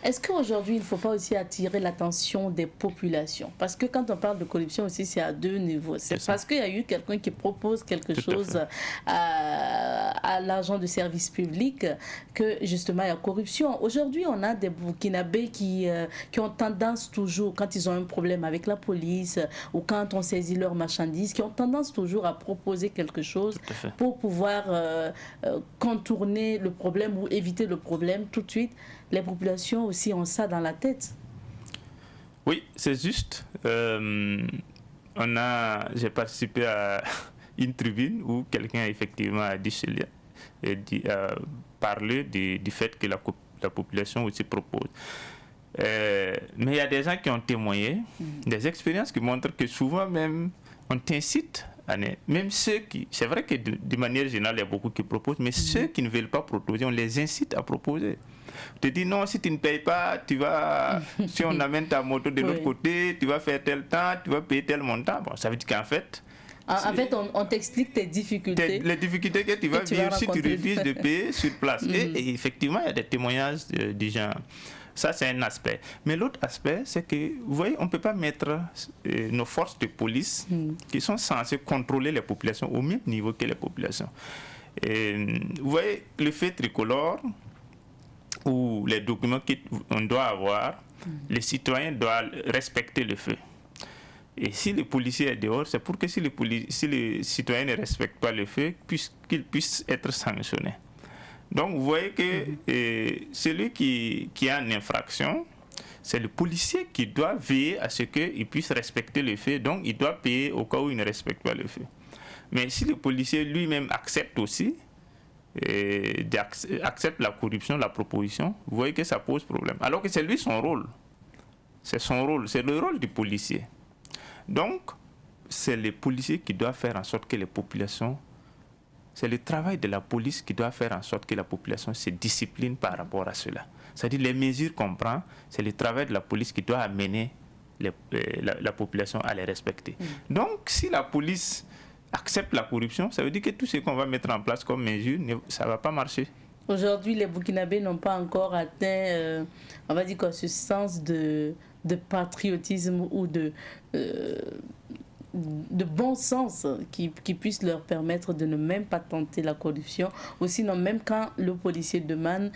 Est-ce qu'aujourd'hui, il ne faut pas aussi attirer l'attention des populations? Parce que quand on parle de corruption aussi, c'est à deux niveaux. C'est parce qu'il y a eu quelqu'un qui propose quelque chose à l'agent de service public que justement il y a corruption. Aujourd'hui, on a des Burkinabés qui ont tendance toujours, quand ils ont un problème avec la police ou quand on saisit leurs marchandises, qui ont tendance toujours à proposer quelque chose pour pouvoir contourner le problème ou éviter le problème tout de suite. Les populations aussi ont ça dans la tête. Oui, c'est juste. J'ai participé à une tribune où quelqu'un effectivement a parlé du fait que la population aussi propose. Mais il y a des gens qui ont témoigné, des expériences qui montrent que souvent même on t'incite. Même ceux qui, c'est vrai que de manière générale, il y a beaucoup qui proposent, mais ceux qui ne veulent pas proposer, on les incite à proposer. On te dit non, si tu ne payes pas, si on amène ta moto de l'autre côté, tu vas faire tel temps, tu vas payer tel montant. Bon, ça veut dire qu'en fait... on t'explique tes difficultés. Les difficultés que tu vas vivre si tu refuses de payer sur place. Et effectivement, il y a des témoignages des gens. Ça, c'est un aspect. Mais l'autre aspect, c'est que, vous voyez, on ne peut pas mettre nos forces de police qui sont censées contrôler les populations au même niveau que les populations. Vous voyez, le fait tricolore ou les documents qu'on doit avoir, les citoyens doivent respecter le feu. Et si le policier est dehors, c'est pour que si les citoyens ne respectent pas le feu, qu'ils puissent être sanctionnés. Donc, vous voyez que celui qui a une infraction, c'est le policier qui doit veiller à ce qu'il puisse respecter le feu. Donc, il doit payer au cas où il ne respecte pas le feu. Mais si le policier lui-même accepte aussi, accepte la corruption, la proposition, vous voyez que ça pose problème. Alors que c'est lui son rôle. C'est son rôle, c'est le rôle du policier. Donc, c'est le policier qui doit faire en sorte que les populations... C'est le travail de la police qui doit faire en sorte que la population se discipline par rapport à cela. C'est-à-dire les mesures qu'on prend, c'est le travail de la police qui doit amener la population à les respecter. Donc, si la police accepte la corruption, ça veut dire que tout ce qu'on va mettre en place comme mesure, ça ne va pas marcher. Aujourd'hui, les Burkinabés n'ont pas encore atteint, on va dire quoi, ce sens de patriotisme ou de bon sens qui puisse leur permettre de ne même pas tenter la corruption, ou sinon même quand le policier demande,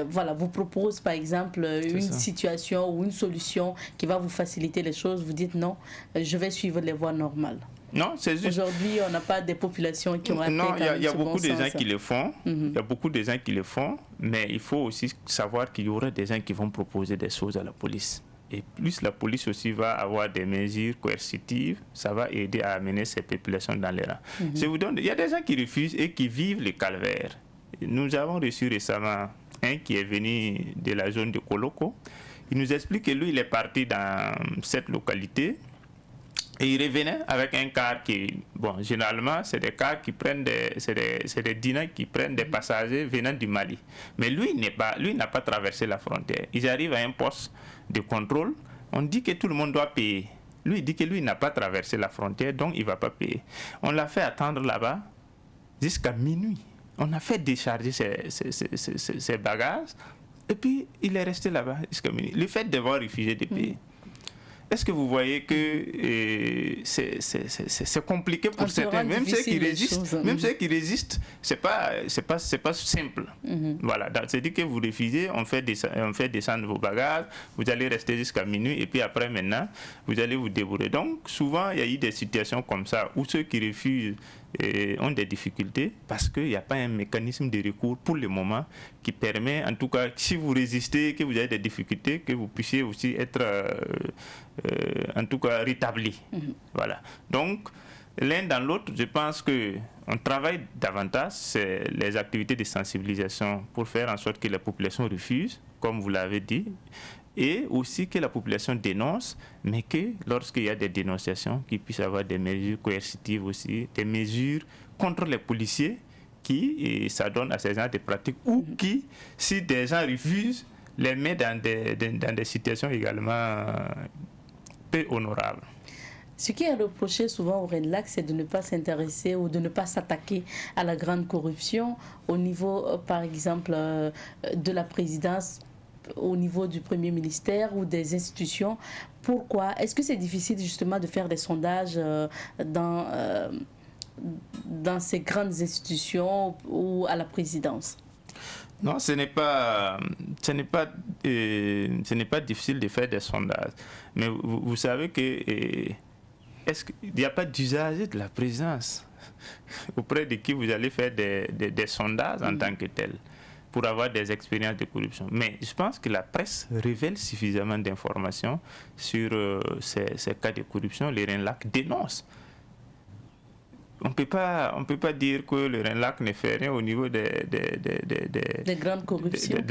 vous propose par exemple une situation ou une solution qui va vous faciliter les choses, vous dites non, je vais suivre les voies normales. Non, c'est juste... Aujourd'hui, on n'a pas des populations qui ont atteint. Non, il y a beaucoup de gens qui le font. Il y a beaucoup de gens qui le font, mais il faut aussi savoir qu'il y aura des gens qui vont proposer des choses à la police. Et plus la police aussi va avoir des mesures coercitives, ça va aider à amener ces populations dans les rangs. Je vous donne, il y a des gens qui refusent et qui vivent le calvaire. Nous avons reçu récemment un qui est venu de la zone de Koloko. Il nous explique que lui, il est parti dans cette localité et il revenait avec un car qui, bon, généralement, c'est des cars qui prennent c'est des dîners qui prennent des passagers venant du Mali. Mais lui n'a pas traversé la frontière. Ils arrivent à un poste de contrôle, on dit que tout le monde doit payer. Lui, il dit que lui n'a pas traversé la frontière, donc il ne va pas payer. On l'a fait attendre là-bas jusqu'à minuit. On a fait décharger ses bagages, et puis il est resté là-bas jusqu'à minuit. Le fait d'avoir refusé de payer. Est-ce que vous voyez que c'est compliqué pour certains, même ceux qui résistent, c'est pas simple. Voilà, c'est-à-dire que vous refusez, on fait descendre vos bagages, vous allez rester jusqu'à minuit et puis après maintenant, vous allez vous débrouiller. Donc souvent, il y a eu des situations comme ça où ceux qui refusent ont des difficultés parce qu'il n'y a pas un mécanisme de recours pour le moment qui permet, en tout cas, si vous résistez, que vous avez des difficultés, que vous puissiez aussi être, en tout cas, rétabli. Voilà. Donc, l'un dans l'autre, je pense qu'on travaille davantage, c'est les activités de sensibilisation pour faire en sorte que la population refuse, comme vous l'avez dit, et aussi que la population dénonce, mais que lorsqu'il y a des dénonciations, qu'il puisse y avoir des mesures coercitives aussi, des mesures contre les policiers qui s'adonnent à ces genres de pratiques ou qui, si des gens refusent, les met dans des situations également peu honorables. Ce qui est reproché souvent au RENLAC, c'est de ne pas s'intéresser ou de ne pas s'attaquer à la grande corruption au niveau, par exemple, de la présidence, au niveau du Premier ministère ou des institutions. Pourquoi? Est-ce que c'est difficile justement de faire des sondages dans ces grandes institutions ou à la présidence? Non, ce n'est pas difficile de faire des sondages. Mais vous savez que est-ce qu'il n'y a pas d'usager de la présidence auprès de qui vous allez faire des sondages en tant que tel, pour avoir des expériences de corruption. Mais je pense que la presse révèle suffisamment d'informations sur ces cas de corruption. Le RENLAC dénonce. On ne peut pas dire que le RENLAC ne fait rien au niveau de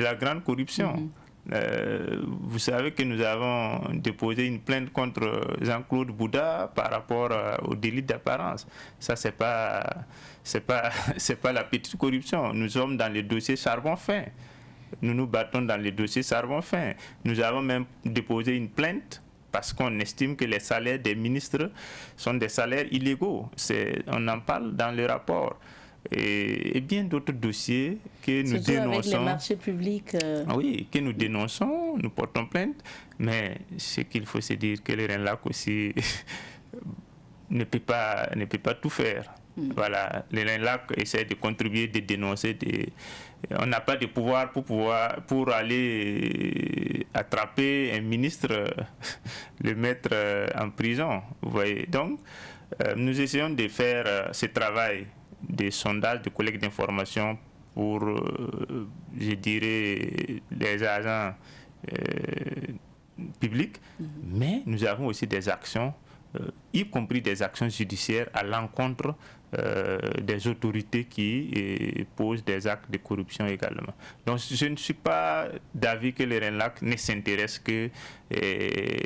la grande corruption. Vous savez que nous avons déposé une plainte contre Jean-Claude Bouda par rapport au délit d'apparence. Ça, c'est pas la petite corruption. Nous sommes dans le dossier charbon fin. Nous nous battons dans le dossier charbon fin. Nous avons même déposé une plainte parce qu'on estime que les salaires des ministres sont des salaires illégaux. On en parle dans le rapport. Et bien d'autres dossiers que nous dénonçons. Avec les marchés publics. Oui, que nous dénonçons, nous portons plainte. Mais ce qu'il faut se dire que le RENLAC aussi ne peut pas tout faire. Voilà, le RENLAC essaie de contribuer, de dénoncer. On n'a pas de pouvoir pour aller attraper un ministre, le mettre en prison. Vous voyez. Donc, nous essayons de faire ce travail de sondage, de collecte d'informations pour, je dirais, les agents publics. Mais nous avons aussi des actions, y compris des actions judiciaires à l'encontre des autorités qui posent des actes de corruption également. Donc je ne suis pas d'avis que le RENLAC ne s'intéresse que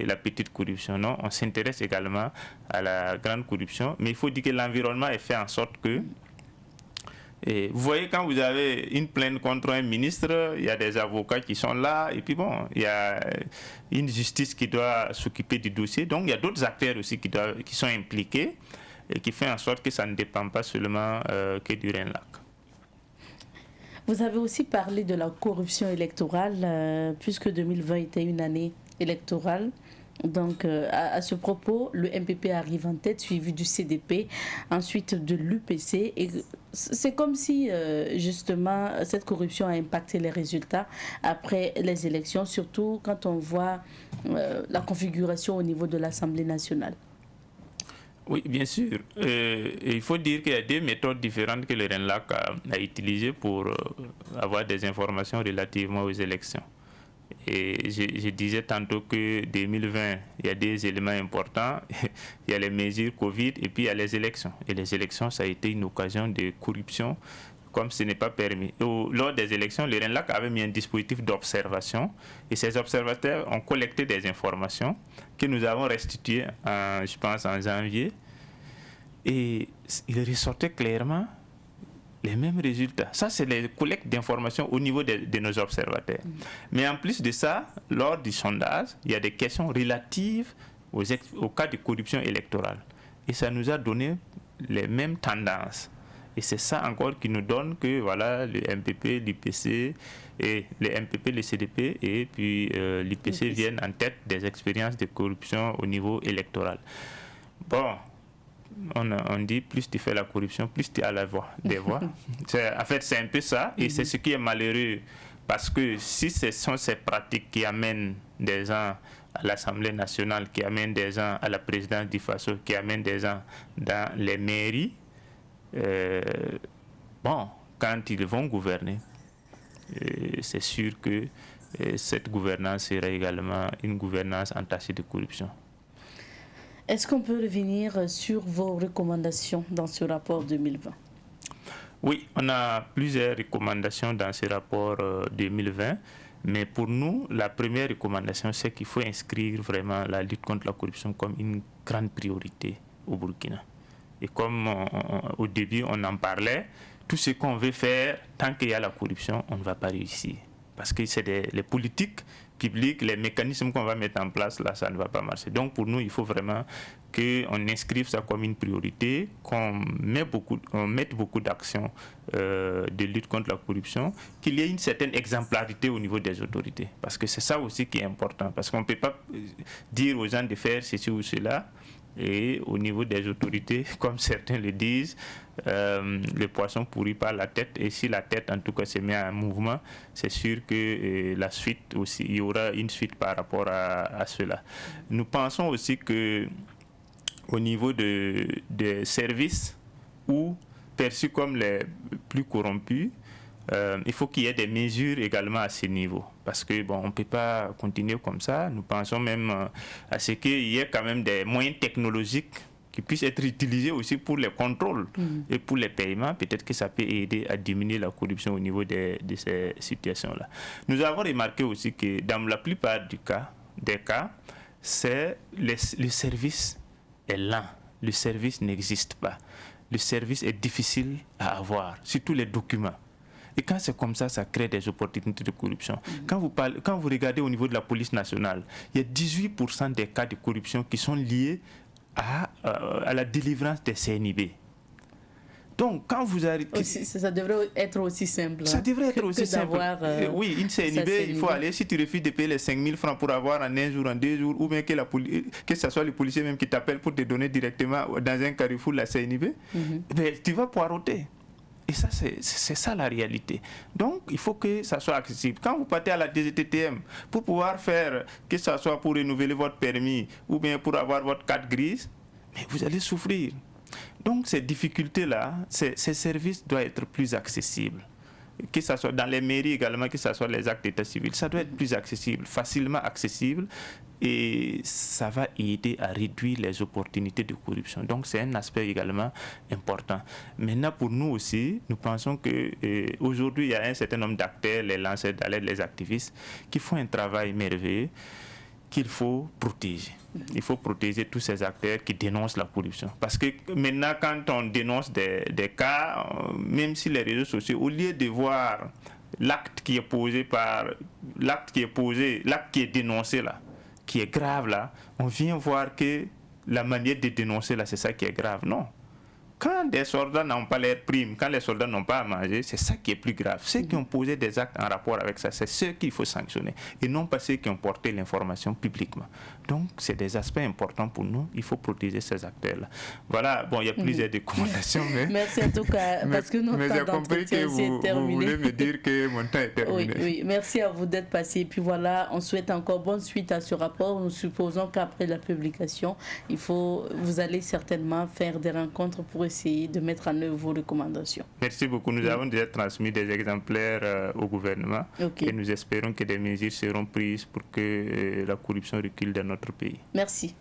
la petite corruption. Non, on s'intéresse également à la grande corruption, mais il faut dire que l'environnement est fait en sorte que vous voyez, quand vous avez une plainte contre un ministre, il y a des avocats qui sont là, et puis bon, il y a une justice qui doit s'occuper du dossier. Donc il y a d'autres acteurs aussi qui sont impliqués et qui font en sorte que ça ne dépend pas seulement que du RENLAC. Vous avez aussi parlé de la corruption électorale, puisque 2020 était une année électorale. Donc, à ce propos, le MPP arrive en tête, suivi du CDP, ensuite de l'UPC. Et c'est comme si, justement, cette corruption a impacté les résultats après les élections, surtout quand on voit la configuration au niveau de l'Assemblée nationale. Oui, bien sûr. Il faut dire qu'il y a deux méthodes différentes que le RENLAC a utilisées pour avoir des informations relativement aux élections. Et je disais tantôt que 2020, il y a des éléments importants. Il y a les mesures Covid et puis il y a les élections. Et les élections, ça a été une occasion de corruption comme ce n'est pas permis. Lors des élections, le RENLAC avait mis un dispositif d'observation et ces observateurs ont collecté des informations que nous avons restituées, je pense, en janvier. Et il ressortait clairement les mêmes résultats. Ça, c'est les collectes d'informations au niveau de nos observateurs. Mais en plus de ça, lors du sondage, il y a des questions relatives au cas de corruption électorale. Et ça nous a donné les mêmes tendances. Et c'est ça encore qui nous donne que voilà, le MPP, l'IPC, et les MPP, le CDP et puis l'IPC viennent en tête des expériences de corruption au niveau électoral. Bon, on dit plus tu fais la corruption, plus tu as des voix. En fait, c'est un peu ça. Et c'est ce qui est malheureux. Parce que si ce sont ces pratiques qui amènent des gens à l'Assemblée nationale, qui amènent des gens à la présidence du FASO, qui amènent des gens dans les mairies, bon, quand ils vont gouverner, c'est sûr que cette gouvernance sera également une gouvernance entachée de corruption. Est-ce qu'on peut revenir sur vos recommandations dans ce rapport 2020? Oui, on a plusieurs recommandations dans ce rapport 2020, mais pour nous, la première recommandation, c'est qu'il faut inscrire vraiment la lutte contre la corruption comme une grande priorité au Burkina. Et comme au début, on en parlait, tout ce qu'on veut faire, tant qu'il y a la corruption, on ne va pas réussir. Parce que c'est les politiques publiques, les mécanismes qu'on va mettre en place, là, ça ne va pas marcher. Donc pour nous, il faut vraiment qu'on inscrive ça comme une priorité, qu'on mette beaucoup d'actions de lutte contre la corruption, qu'il y ait une certaine exemplarité au niveau des autorités. Parce que c'est ça aussi qui est important. Parce qu'on ne peut pas dire aux gens de faire ceci ou cela. Et au niveau des autorités, comme certains le disent, le poisson pourrit par la tête. Et si la tête, en tout cas, se met en mouvement, c'est sûr que la suite aussi, il y aura une suite par rapport à cela. Nous pensons aussi que au niveau des services ou perçus comme les plus corrompus, il faut qu'il y ait des mesures également à ce niveau. Parce que bon, on ne peut pas continuer comme ça. Nous pensons même à ce qu'il y ait quand même des moyens technologiques qui puissent être utilisés aussi pour les contrôles et pour les paiements. Peut-être que ça peut aider à diminuer la corruption au niveau de ces situations-là. Nous avons remarqué aussi que dans la plupart des cas, c'est le service est lent. Le service n'existe pas. Le service est difficile à avoir, surtout les documents. Et quand c'est comme ça, ça crée des opportunités de corruption. Quand vous regardez au niveau de la police nationale, il y a 18% des cas de corruption qui sont liés à la délivrance des CNIB. Donc, quand vous arrêtez... Ça devrait être aussi simple. Ça devrait être aussi simple. Oui, une CNIB, il faut aller, si tu refuses de payer les 5 000 francs pour avoir en un jour, en 2 jours, ou bien que ce soit le policier même qui t'appelle pour te donner directement dans un carrefour la CNIB, ben, tu vas poireauter. Et ça, c'est ça la réalité. Donc, il faut que ça soit accessible. Quand vous partez à la DGTTM, pour pouvoir faire, que ce soit pour renouveler votre permis ou bien pour avoir votre carte grise, mais vous allez souffrir. Donc, ces difficultés-là, ces services doivent être plus accessibles. Que ce soit dans les mairies également, que ce soit les actes d'état civil, ça doit être plus accessible, facilement accessible. Et ça va aider à réduire les opportunités de corruption. Donc c'est un aspect également important. Maintenant pour nous aussi, nous pensons qu'aujourd'hui il y a un certain nombre d'acteurs, les lanceurs d'alerte, les activistes, qui font un travail merveilleux qu'il faut protéger. Il faut protéger tous ces acteurs qui dénoncent la corruption. Parce que maintenant quand on dénonce des cas, même si les réseaux sociaux, au lieu de voir l'acte qui est dénoncé là, qui est grave là, on vient voir que la manière de dénoncer là, c'est ça qui est grave. Non. Quand des soldats n'ont pas leur prime, quand les soldats n'ont pas à manger, c'est ça qui est plus grave. Ceux qui ont posé des actes en rapport avec ça, c'est ceux qu'il faut sanctionner. Et non pas ceux qui ont porté l'information publiquement. Donc, c'est des aspects importants pour nous. Il faut protéger ces acteurs-là. Voilà, bon, il y a plusieurs recommandations. Mais... Merci en tout cas, parce que notre temps d'entretien s'est terminé. Vous voulez me dire que mon temps est terminé. Oui, merci à vous d'être passé. Et puis voilà, on souhaite encore bonne suite à ce rapport. Nous supposons qu'après la publication, vous allez certainement faire des rencontres pour essayer de mettre en œuvre vos recommandations. Merci beaucoup. Nous avons déjà transmis des exemplaires au gouvernement et nous espérons que des mesures seront prises pour que la corruption recule dans notre pays. Merci.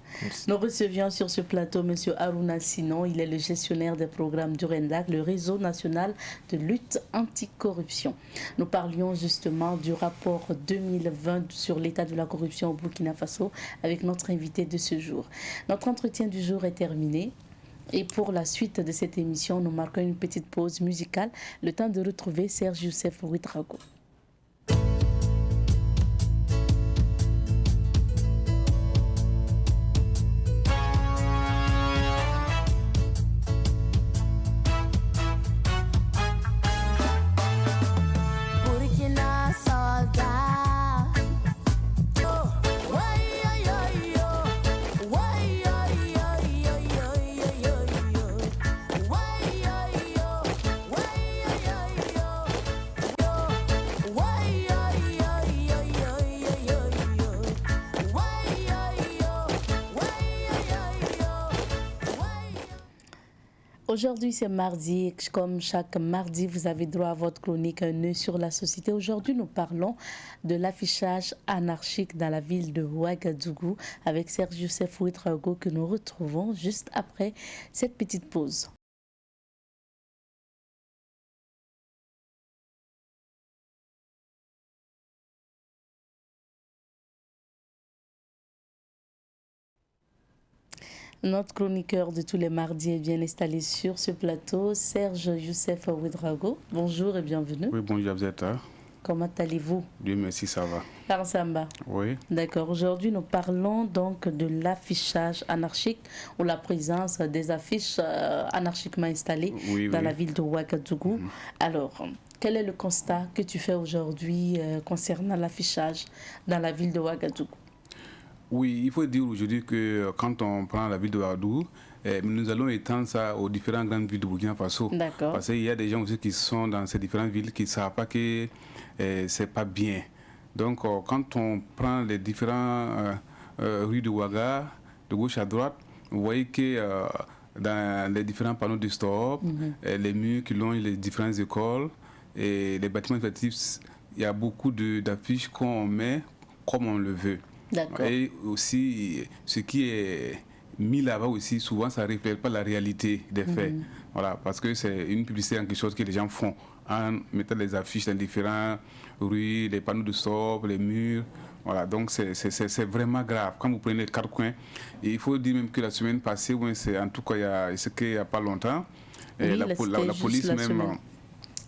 Nous recevions sur ce plateau M. Aruna Sinon. Il est le gestionnaire des programmes du RENDAC, le réseau national de lutte anticorruption. Nous parlions justement du rapport 2020 sur l'état de la corruption au Burkina Faso avec notre invité de ce jour. Notre entretien du jour est terminé. Et pour la suite de cette émission, nous marquons une petite pause musicale, le temps de retrouver Serge Youssef Ouitrago. Aujourd'hui, c'est mardi. Comme chaque mardi, vous avez droit à votre chronique Un œil sur la société. Aujourd'hui, nous parlons de l'affichage anarchique dans la ville de Ouagadougou avec Serge Youssef Ouedraogo que nous retrouvons juste après cette petite pause. Notre chroniqueur de tous les mardis est bien installé sur ce plateau, Serge Youssef Ouedraogo. Bonjour et bienvenue. Oui, bonjour Abzeta. Comment allez-vous? Dieu merci, ça va. Karsamba. Oui. D'accord. Aujourd'hui, nous parlons donc de l'affichage anarchique ou la présence des affiches anarchiquement installées dans la ville de Ouagadougou. Alors, quel est le constat que tu fais aujourd'hui concernant l'affichage dans la ville de Ouagadougou? Oui, il faut dire aujourd'hui que quand on prend la ville de Ouagadougou, nous allons étendre ça aux différentes grandes villes de Burkina Faso. D'accord. Parce qu'il y a des gens aussi qui sont dans ces différentes villes qui ne savent pas que c'est pas bien. Donc, quand on prend les différentes rues de Ouaga, de gauche à droite, vous voyez que dans les différents panneaux de stop, les murs qui longent les différentes écoles et les bâtiments effectifs, il y a beaucoup d'affiches qu'on met comme on le veut. Et aussi, ce qui est mis là-bas aussi, souvent, ça ne reflète pas la réalité des faits. Voilà, parce que c'est une publicité en quelque chose que les gens font en mettant les affiches dans différentes rues, les panneaux de stop, les murs. Voilà, donc c'est vraiment grave. Quand vous prenez les 4 coins, et il faut dire même que la semaine passée, en tout cas, il n'y a pas longtemps, la police même...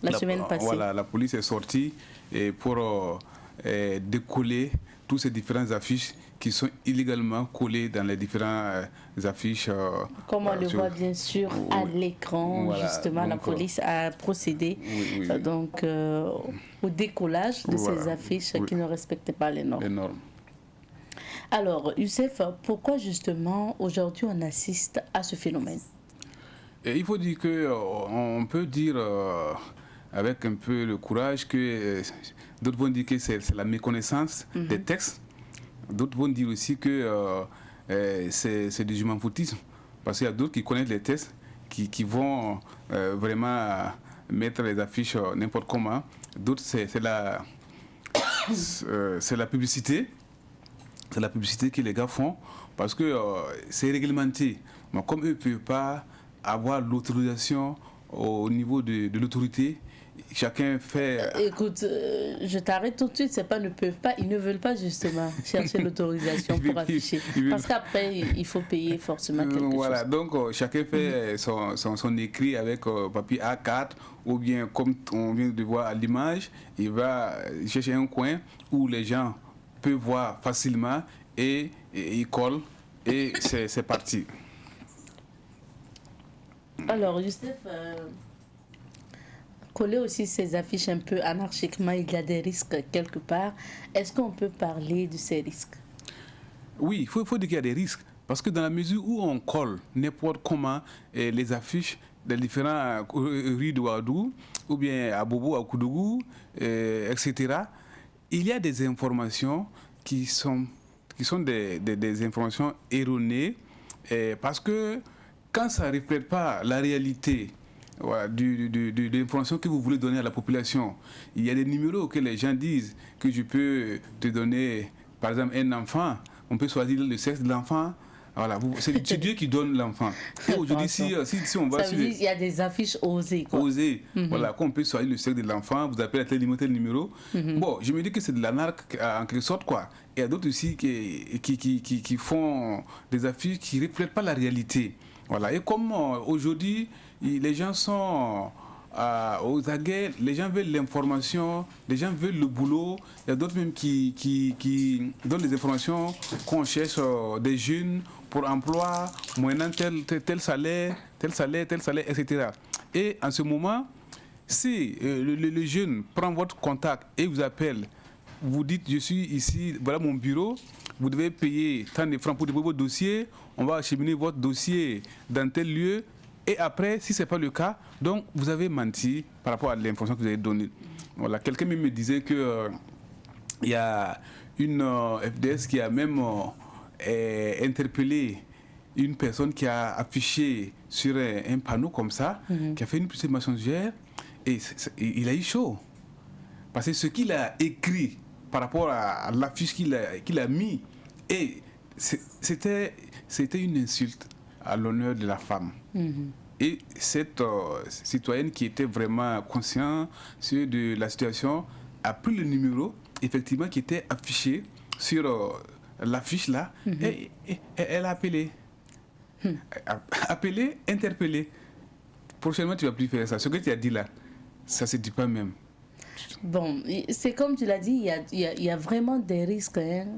La semaine passée. Voilà, la police est sortie pour décoller toutes ces différentes affiches qui sont illégalement collées dans les différentes affiches. Comme on le voit bien sûr à l'écran, voilà, justement, donc, la police a procédé donc, au décollage de ces affiches qui ne respectaient pas les normes. Alors, Youssef, pourquoi justement aujourd'hui on assiste à ce phénomène? Et il faut dire qu'on peut dire avec un peu le courage que d'autres vont dire que c'est la méconnaissance des textes. D'autres vont dire aussi que c'est du jument foutisme. Parce qu'il y a d'autres qui connaissent les textes, qui vont vraiment mettre les affiches n'importe comment. D'autres, c'est la publicité. C'est la publicité que les gars font parce que c'est réglementé. Mais comme eux ne peuvent pas avoir l'autorisation au niveau de l'autorité, chacun fait... Écoute, je t'arrête tout de suite, c'est pas ne peuvent pas, ils ne veulent pas justement chercher l'autorisation pour afficher. Parce qu'après, il faut payer forcément quelque chose. Voilà, donc chacun fait son écrit avec papier A4, ou bien comme on vient de voir à l'image, il va chercher un coin où les gens peuvent voir facilement et il colle et c'est parti. Alors, Youssef... coller aussi ces affiches un peu anarchiquement, il y a des risques quelque part. Est-ce qu'on peut parler de ces risques? Oui, il faut dire qu'il y a des risques. Parce que dans la mesure où on colle n'importe comment les affiches des différents rues de Ouagadougou, ou bien à Bobo, à Koudougou, etc., il y a des informations qui sont des informations erronées. Parce que quand ça ne reflète pas la réalité, voilà, de l'information que vous voulez donner à la population. Il y a des numéros que les gens disent que je peux te donner, par exemple, un enfant. On peut choisir le sexe de l'enfant. Voilà, c'est Dieu qui donne l'enfant. Et aujourd'hui, si on va sur... il y a des affiches osées. Quoi. Osées. Voilà, qu'on peut choisir le sexe de l'enfant, vous appelez à tel numéro. Bon, je me dis que c'est de l'arnaque en quelque sorte, quoi. Et il y a d'autres aussi qui font des affiches qui ne reflètent pas la réalité. Voilà, et comme aujourd'hui, les gens sont aux aguets, les gens veulent l'information, les gens veulent le boulot. Il y a d'autres même qui donnent des informations qu'on cherche des jeunes pour emploi, moyennant tel salaire, etc. Et en ce moment, si le jeune prend votre contact et vous appelle, vous dites je suis ici, voilà mon bureau, vous devez payer tant de francs pour déposer votre dossier, on va acheminer votre dossier dans tel lieu. Et après, si ce n'est pas le cas, donc vous avez menti par rapport à l'information que vous avez donnée. Voilà, quelqu'un me disait qu'il y a une FDS qui a même interpellé une personne qui a affiché sur un panneau comme ça, qui a fait une publicité mensongère, et il a eu chaud. Parce que ce qu'il a écrit par rapport à l'affiche qu'il a mis, et c'était une insulte à l'honneur de la femme. Et cette citoyenne qui était vraiment consciente de la situation a pris le numéro, effectivement, qui était affiché sur l'affiche là, et elle a appelé. Appelé, interpellé. Prochainement, tu ne vas plus faire ça. Ce que tu as dit là, ça ne se dit pas même. Bon, c'est comme tu l'as dit, il y a vraiment des risques. Mais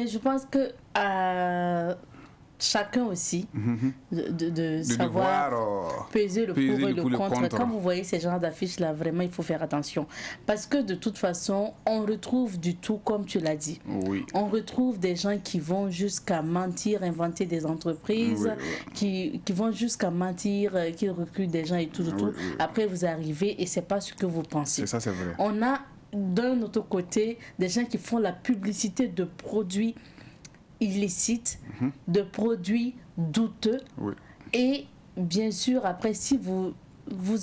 je pense que chacun aussi de savoir peser le pour et le contre. Quand vous voyez ces genres d'affiches là, vraiment il faut faire attention, parce que de toute façon on retrouve du tout, comme tu l'as dit. On retrouve des gens qui vont jusqu'à mentir, inventer des entreprises, qui vont jusqu'à mentir, qui recrutent des gens et tout. Après vous arrivez et c'est pas ce que vous pensez. Ça c'est vrai. On a d'un autre côté des gens qui font la publicité de produits illicites, de produits douteux, et bien sûr après si vous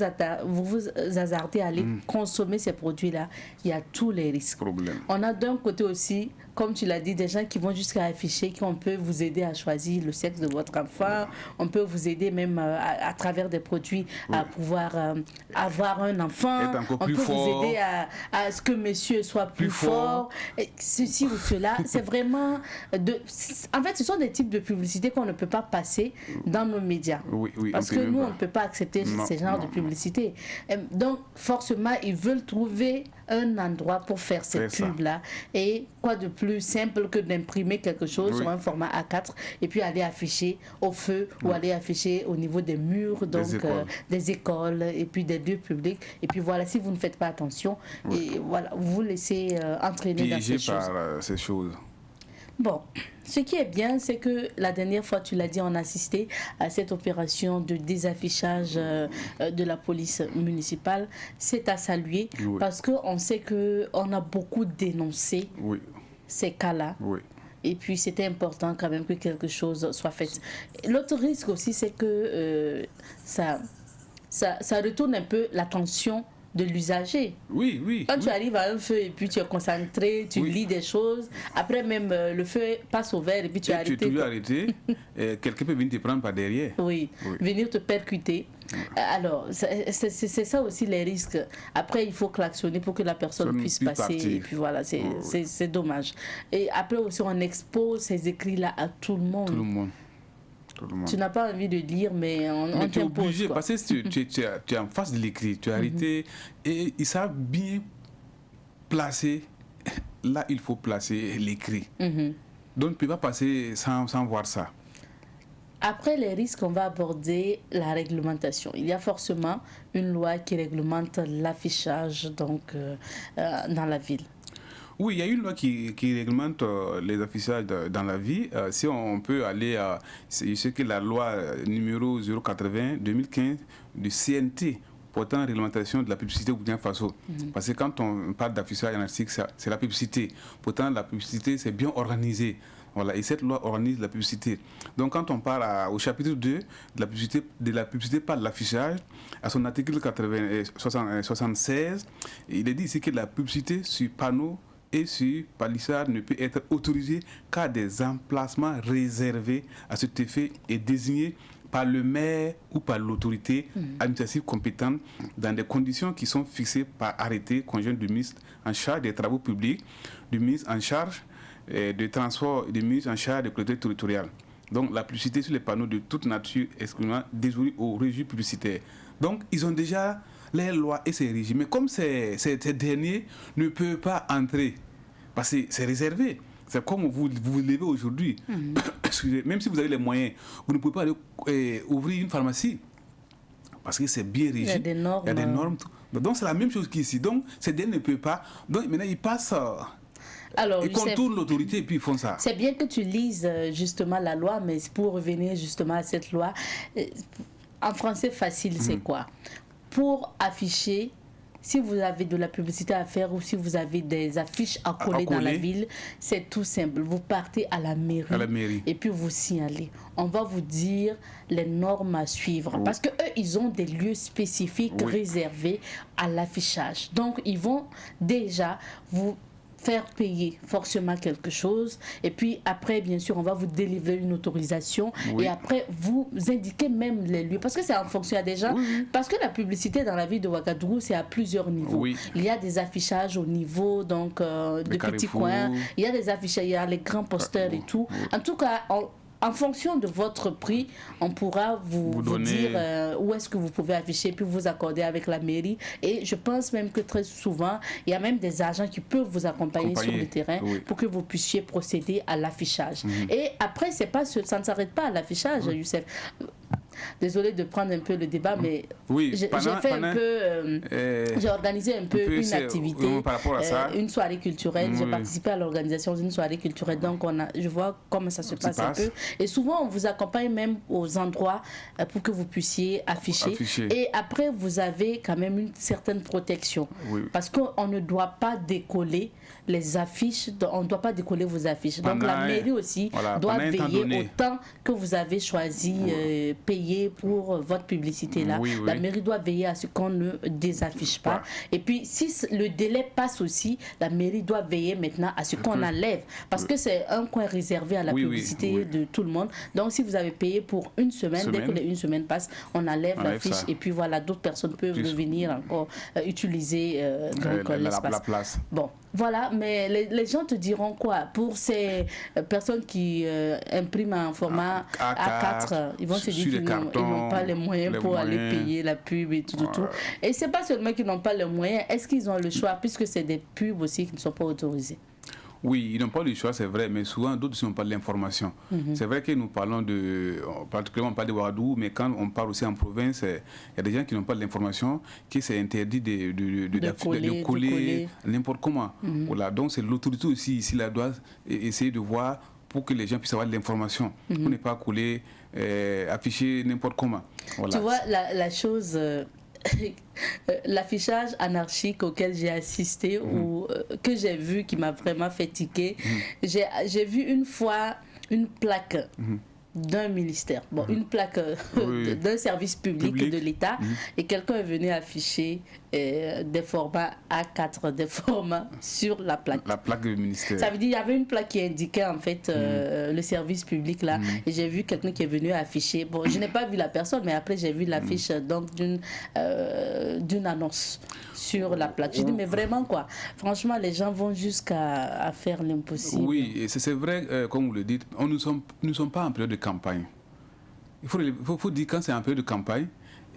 hasardez à aller consommer ces produits-là, il y a tous les risques. On a d'un côté aussi, comme tu l'as dit, des gens qui vont jusqu'à afficher qu'on peut vous aider à choisir le sexe de votre enfant, on peut vous aider même à travers des produits à pouvoir avoir un enfant, on peut vous aider à ce que monsieur soit plus fort, et ceci ou cela. C'est vraiment... En fait, ce sont des types de publicités qu'on ne peut pas passer dans nos médias. Parce que nous, on ne peut pas accepter ces genres de publicité. Donc forcément ils veulent trouver un endroit pour faire cette pub-là. Et quoi de plus simple que d'imprimer quelque chose sur un format A4 et puis aller afficher au feu ou aller afficher au niveau des murs, donc des écoles et puis des lieux publics. Et puis voilà, si vous ne faites pas attention, et voilà, vous vous laissez entraîner dans ces choses. Par ces choses. Bon, ce qui est bien, c'est que la dernière fois, tu l'as dit, on a assisté à cette opération de désaffichage de la police municipale. C'est à saluer parce qu'on sait qu'on a beaucoup dénoncé ces cas-là. Et puis, c'était important quand même que quelque chose soit fait. L'autre risque aussi, c'est que ça retourne un peu l'attention de l'usager. Quand tu arrives à un feu et puis tu es concentré, tu lis des choses, après même le feu passe au vert et puis tu es arrêté. Tu es toujours arrêté, quelqu'un peut venir te prendre par derrière. Venir te percuter. Alors, c'est ça aussi les risques. Après, il faut klaxonner pour que la personne puisse passer. Et puis voilà, c'est dommage. Et après aussi, on expose ces écrits-là à tout le monde. Tout le monde. Tu n'as pas envie de lire, mais on t'impose. Tu es obligé, parce que tu es en face de l'écrit, tu es arrêté, et ils savent bien placer. Là, il faut placer l'écrit. Donc, tu ne peux pas passer sans voir ça. Après les risques, on va aborder la réglementation. Il y a forcément une loi qui réglemente l'affichage donc, dans la ville. Oui, il y a une loi qui réglemente les affichages dans la vie. Si on peut aller à ce que la loi numéro 080-2015 du CNT portant réglementation de la publicité au Burkina Faso. Parce que quand on parle d'affichage en article, c'est la publicité. Pourtant, la publicité, c'est bien organisé. Voilà, et cette loi organise la publicité. Donc, quand on parle au chapitre 2 de la publicité par l'affichage, à son article 76, il est dit ici que la publicité sur panneau et sur palissade ne peut être autorisée qu'à des emplacements réservés à cet effet et désignés par le maire ou par l'autorité administrative compétente dans des conditions qui sont fixées par arrêté conjoint du ministre en charge des travaux publics, du ministre en charge des transports et du ministre en charge des collectivités territoriales. Donc la publicité sur les panneaux de toute nature exclusivement dévolue aux régies publicitaires. Donc ils ont déjà les lois et ces régimes. Mais comme ces derniers ne peuvent pas entrer, parce que c'est réservé. C'est comme vous levez aujourd'hui. Même si vous avez les moyens, vous ne pouvez pas aller ouvrir une pharmacie. Parce que c'est bien régi. Il y a des normes. Il y a des normes. Donc c'est la même chose qu'ici. Donc ces derniers ne peuvent pas. Donc maintenant ils passent. Alors, ils contournent l'autorité et puis ils font ça. C'est bien que tu lises justement la loi, mais pour revenir justement à cette loi, en français facile, c'est quoi? Pour afficher si vous avez de la publicité à faire ou si vous avez des affiches à coller dans la ville, c'est tout simple. Vous partez à la mairie et puis vous signalez. On va vous dire les normes à suivre parce que eux, ils ont des lieux spécifiques réservés à l'affichage. Donc, ils vont déjà vous faire payer forcément quelque chose et puis après bien sûr on va vous délivrer une autorisation et après vous indiquez même les lieux parce que c'est en fonction à des gens parce que la publicité dans la ville de Ouagadougou c'est à plusieurs niveaux. Il y a des affichages au niveau donc de petits coins, il y a des affichages, il y a les grands posters et tout. En tout cas en fonction de votre prix, on pourra vous dire où est-ce que vous pouvez afficher, puis vous accorder avec la mairie. Et je pense même que très souvent, il y a même des agents qui peuvent vous accompagner sur le terrain pour que vous puissiez procéder à l'affichage. Et après, ça ne s'arrête pas à l'affichage, Youssef. Désolée de prendre un peu le débat, mais j'ai organisé un peu une activité, par rapport à ça. une soirée culturelle. J'ai participé à l'organisation d'une soirée culturelle, donc je vois comment ça se passe un peu. Et souvent, on vous accompagne même aux endroits pour que vous puissiez afficher. Et après, vous avez quand même une certaine protection. Parce qu'on ne doit pas décoller les affiches, on ne doit pas décoller vos affiches. Donc la mairie aussi doit veiller au temps que vous avez choisi, payer pour votre publicité là. La mairie doit veiller à ce qu'on ne désaffiche pas. Et puis si le délai passe aussi, la mairie doit veiller maintenant à ce qu'on enlève. Parce que c'est un coin réservé à la publicité de tout le monde. Donc si vous avez payé pour une semaine, dès que les une semaine passe, on enlève l'affiche et puis voilà, d'autres personnes peuvent venir encore utiliser l'espace. Place. Bon, voilà, mais les gens te diront quoi? Pour ces personnes qui impriment en format A4, ils vont se dire qu'ils n'ont pas les moyens pour aller payer la pub et tout. Et c'est pas seulement qu'ils n'ont pas les moyens, est-ce qu'ils ont le choix puisque c'est des pubs aussi qui ne sont pas autorisées? Oui, ils n'ont pas le choix, c'est vrai, mais souvent d'autres n'ont pas l'information. C'est vrai que nous parlons particulièrement on parle de Ouagadougou, mais quand on parle aussi en province, il y a des gens qui n'ont pas l'information, que c'est interdit de coller n'importe comment. Voilà, donc c'est l'autorité aussi ici, là, doit essayer de voir pour que les gens puissent avoir de l'information, pour ne pas coller, afficher n'importe comment. Voilà. Tu vois, la chose... l'affichage anarchique auquel j'ai assisté ou que j'ai vu qui m'a vraiment fait tiquer, j'ai vu une fois une plaque d'un ministère, une plaque d'un service public de l'État et quelqu'un est venu afficher des formats A4, des formats sur la plaque. La plaque du ministère. Ça veut dire qu'il y avait une plaque qui indiquait en fait le service public là et j'ai vu quelqu'un qui est venu afficher. Bon, je n'ai pas vu la personne, mais après j'ai vu l'affiche donc d'une annonce sur la plaque. Je dis mais vraiment quoi? Franchement, les gens vont jusqu'à faire l'impossible. Oui, et c'est vrai, comme vous le dites, nous ne sommes pas en période de campagne. Il faut dire quand c'est en période de campagne,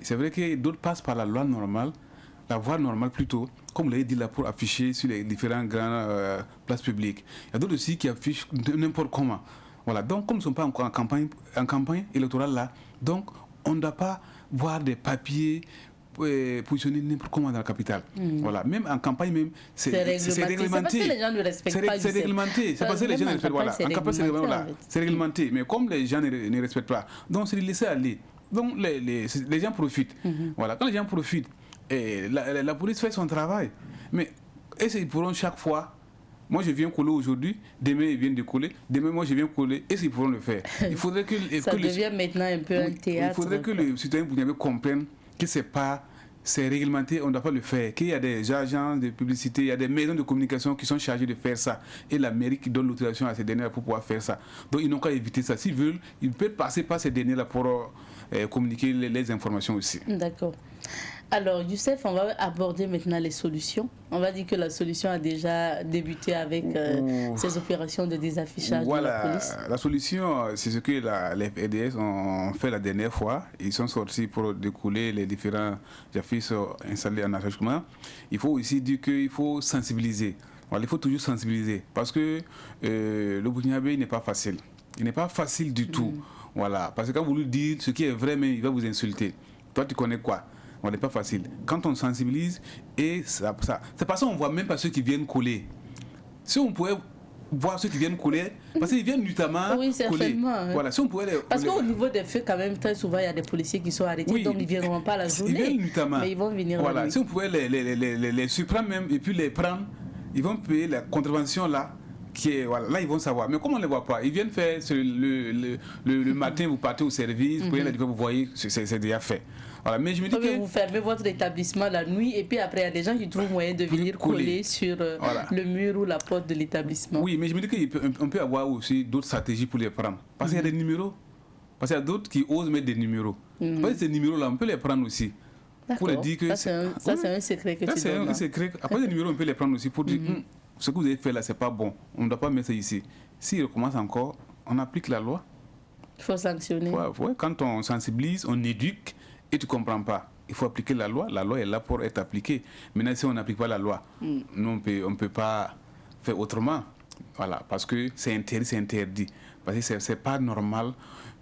c'est vrai que d'autres passent par la loi normale, la voie normale plutôt, comme vous l'avez dit là, pour afficher sur les différentes grandes places publiques. Il y a d'autres aussi qui affichent n'importe comment. Voilà. Donc, comme nous ne sommes pas encore en campagne électorale là, donc on ne doit pas voir des papiers positionnés n'importe comment dans la capitale. Voilà. Même en campagne, même, c'est réglementé. C'est parce que les gens ne respectent pas. C'est réglementé. C'est parce que les gens ne respectent pas. En campagne, c'est réglementé. Mais comme les gens ne respectent pas, donc c'est de laisser aller. Donc les gens profitent. Voilà. Quand les gens profitent, la police fait son travail. Mais est-ce qu'ils pourront chaque fois? Moi, je viens coller aujourd'hui, demain, ils viennent de coller, demain, moi, je viens coller, est-ce qu'ils pourront le faire? Il faudrait que ça devient maintenant un peu un théâtre. Il faudrait que les citoyens comprennent que c'est réglementé, on ne doit pas le faire, qu'il y a des agences de publicité, il y a des maisons de communication qui sont chargées de faire ça, et la mairie qui donne l'autorisation à ces dernières pour pouvoir faire ça. Donc, ils n'ont qu'à éviter ça. S'ils veulent, ils peuvent passer par ces dernières pour communiquer les informations aussi. D'accord. Alors, Youssef, on va aborder maintenant les solutions. On va dire que la solution a déjà débuté avec ces opérations de désaffichage de la police. La solution, c'est ce que les FDS ont fait la dernière fois. Ils sont sortis pour découler les différents affiches installés en affichement. Il faut aussi dire qu'il faut sensibiliser. Voilà, il faut toujours sensibiliser parce que le Burkinabé n'est pas facile. Il n'est pas facile du tout. Voilà, parce que quand vous lui dites ce qui est vrai, mais il va vous insulter. Toi, tu connais quoi? On n'est pas facile. Quand on sensibilise, et c'est pas ça, on voit même pas ceux qui viennent coller. Si on pouvait voir ceux qui viennent coller, parce qu'ils viennent notamment coller. Voilà, si on pouvait parce qu'au niveau des feux, quand même, très souvent, il y a des policiers qui sont arrêtés, donc ils ne viendront pas la journée. Ils viennent notamment. Mais ils vont venir la nuit. Si on pouvait les surprendre même, et puis les prendre, ils vont payer la contravention là. Là ils vont savoir, mais comment on ne les voit pas, ils viennent faire le matin, vous partez au service, vous voyez, c'est déjà fait. Voilà, mais je me dis que vous fermez votre établissement la nuit et puis après il y a des gens qui trouvent moyen de venir coller sur le mur ou la porte de l'établissement. Oui, mais je me dis qu'on peut avoir aussi d'autres stratégies pour les prendre, parce qu'il y a des numéros, parce qu'il y a d'autres qui osent mettre des numéros. Parce que ces numéros là on peut les prendre aussi. Pour les dire que ça c'est un secret que tu donnes. C'est un secret. Après les numéros on peut les prendre aussi pour dire ce que vous avez fait là, c'est pas bon. On ne doit pas mettre ça ici. S'il recommence encore, on applique la loi. Il faut sanctionner. Ouais, quand on sensibilise, on éduque et tu ne comprends pas. Il faut appliquer la loi. La loi est là pour être appliquée. Maintenant, si on n'applique pas la loi, nous, on ne peut pas faire autrement. Voilà, parce que c'est interdit. Parce que ce n'est pas normal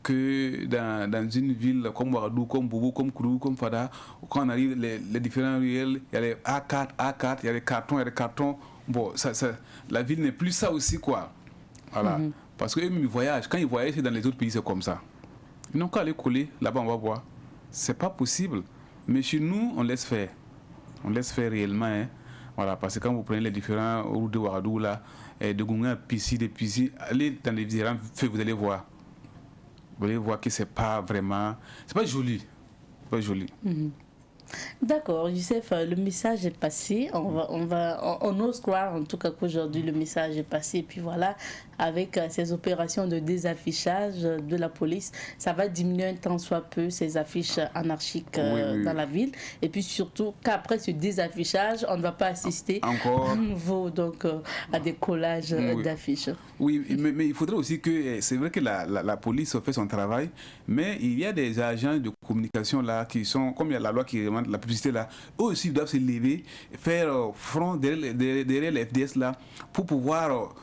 que dans une ville comme Ouagadougou, comme Boubou, comme Kourou, comme Fada, quand on arrive les différents ruelles, il y a les A4, il y a les cartons. Bon, la ville n'est plus ça aussi, quoi. Voilà. Parce qu'eux-mêmes, ils voyagent. Quand ils voyagent dans les autres pays, c'est comme ça. Ils n'ont qu'à aller coller. Là-bas, on va voir. C'est pas possible. Mais chez nous, on laisse faire. On laisse faire réellement. Hein. Voilà. Parce que quand vous prenez les différents routes de Ouagadougou, là, de Gounga, Pissi, allez dans les différents feux, vous allez voir. Vous allez voir que c'est pas vraiment. C'est pas joli. Pas joli. D'accord, Youssef, le message est passé. On ose croire en tout cas qu'aujourd'hui le message est passé. Et puis voilà, avec ces opérations de désaffichage de la police, ça va diminuer un tant soit peu ces affiches anarchiques dans la ville. Et puis surtout qu'après ce désaffichage, on ne va pas assister à nouveau donc, à des collages d'affiches. Oui, mais il faudrait aussi que, c'est vrai que la police fait son travail, mais il y a des agents de communication là qui sont, comme il y a la loi qui demande la publicité là, eux aussi doivent se lever, faire front derrière les FDS là, pour pouvoir...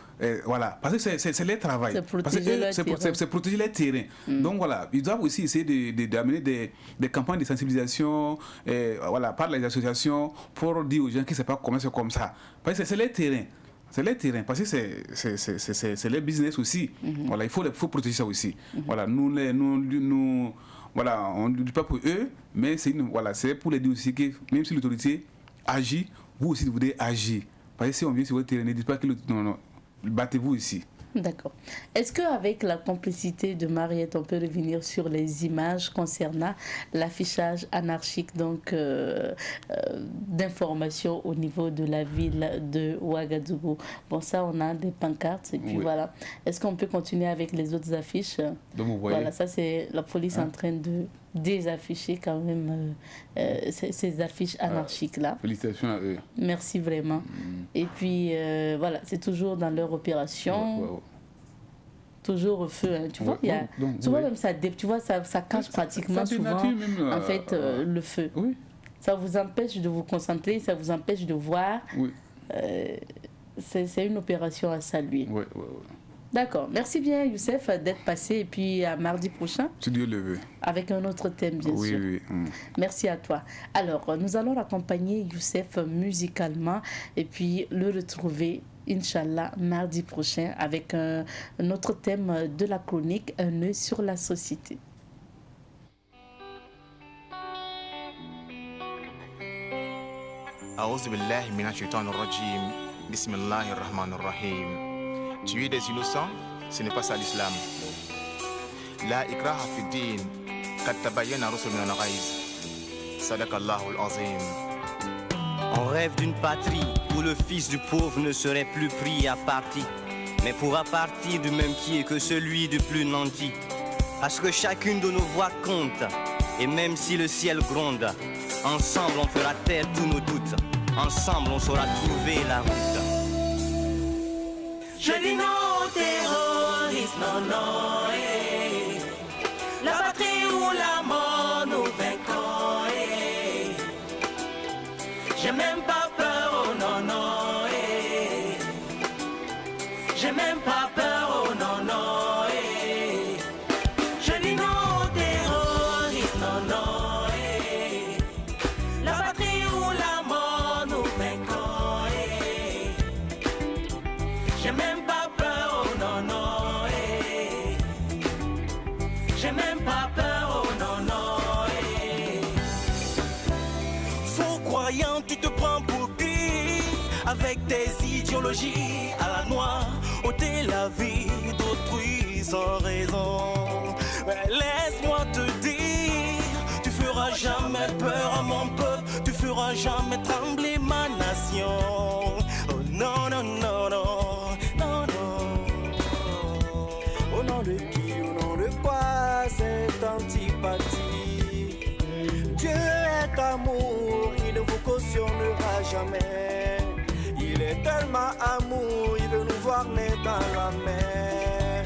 voilà, parce que c'est leur travail. C'est protéger les terrains. Donc voilà, ils doivent aussi essayer d'amener des campagnes de sensibilisation, voilà, par les associations, pour dire aux gens que c'est pas comment c'est comme ça. Parce que c'est les terrains. C'est les terrains, parce que c'est les business aussi. Voilà, il faut protéger ça aussi. Voilà, nous voilà, on ne dit pas pour eux, mais c'est pour les dire aussi que même si l'autorité agit, vous aussi vous devez agir. Parce que si on vient sur votre terrain, ne dites pas que non, battez-vous ici. D'accord. Est-ce qu'avec la complicité de Mariette, on peut revenir sur les images concernant l'affichage anarchique d'informations au niveau de la ville de Ouagadougou? Bon, ça, on a des pancartes et puis voilà. Est-ce qu'on peut continuer avec les autres affiches? Donc, vous voyez. Voilà, ça, c'est la police en train de désafficher quand même ces affiches anarchiques-là. Félicitations à eux. Merci vraiment. Et puis, voilà, c'est toujours dans leur opération. Toujours au feu, hein. Tu vois, il y a, souvent même ça, tu vois, ça cache pratiquement souvent en fait le feu. Ça vous empêche de vous concentrer, ça vous empêche de voir. C'est une opération à saluer. D'accord. Merci bien, Youssef, d'être passé. Et puis à mardi prochain. Si Dieu le veut. Avec un autre thème, bien sûr. Oui. Merci à toi. Alors, nous allons accompagner Youssef musicalement et puis le retrouver, Inch'Allah, mardi prochain avec un autre thème de la chronique, un œil sur la société. Tu es des innocents, ce n'est pas ça l'islam. La ikraha fi din, qad tabayyana rusul min al-ghayz. Sadaqallahu al-azim. On rêve d'une patrie où le fils du pauvre ne serait plus pris à partie, mais pourra partir du même pied que celui du plus nanti. Parce que chacune de nos voix compte, et même si le ciel gronde, ensemble on fera taire tous nos doutes, ensemble on saura trouver la route. Je dis non au terrorisme, non, la patrie ou la mort nous vaincrons, j'ai même pas peur, oh non, j'ai même pas peur, oh non, je dis non au terrorisme, non, la patrie ou la mort nous vaincront, j'ai même pas peur. pas peur, oh non, non. Faux croyant, tu te prends pour qui? Avec tes idéologies à la noix, ôter la vie d'autrui sans raison. Mais laisse-moi te dire, tu feras jamais peur à mon peuple, tu feras jamais trembler ma nation. Oh non, non, non, non, non, non. Au nom de qui, au nom de quoi cette antipathie? Dieu est amour, il ne vous cautionnera jamais. Il est tellement amour, il veut nous voir nés dans la mer.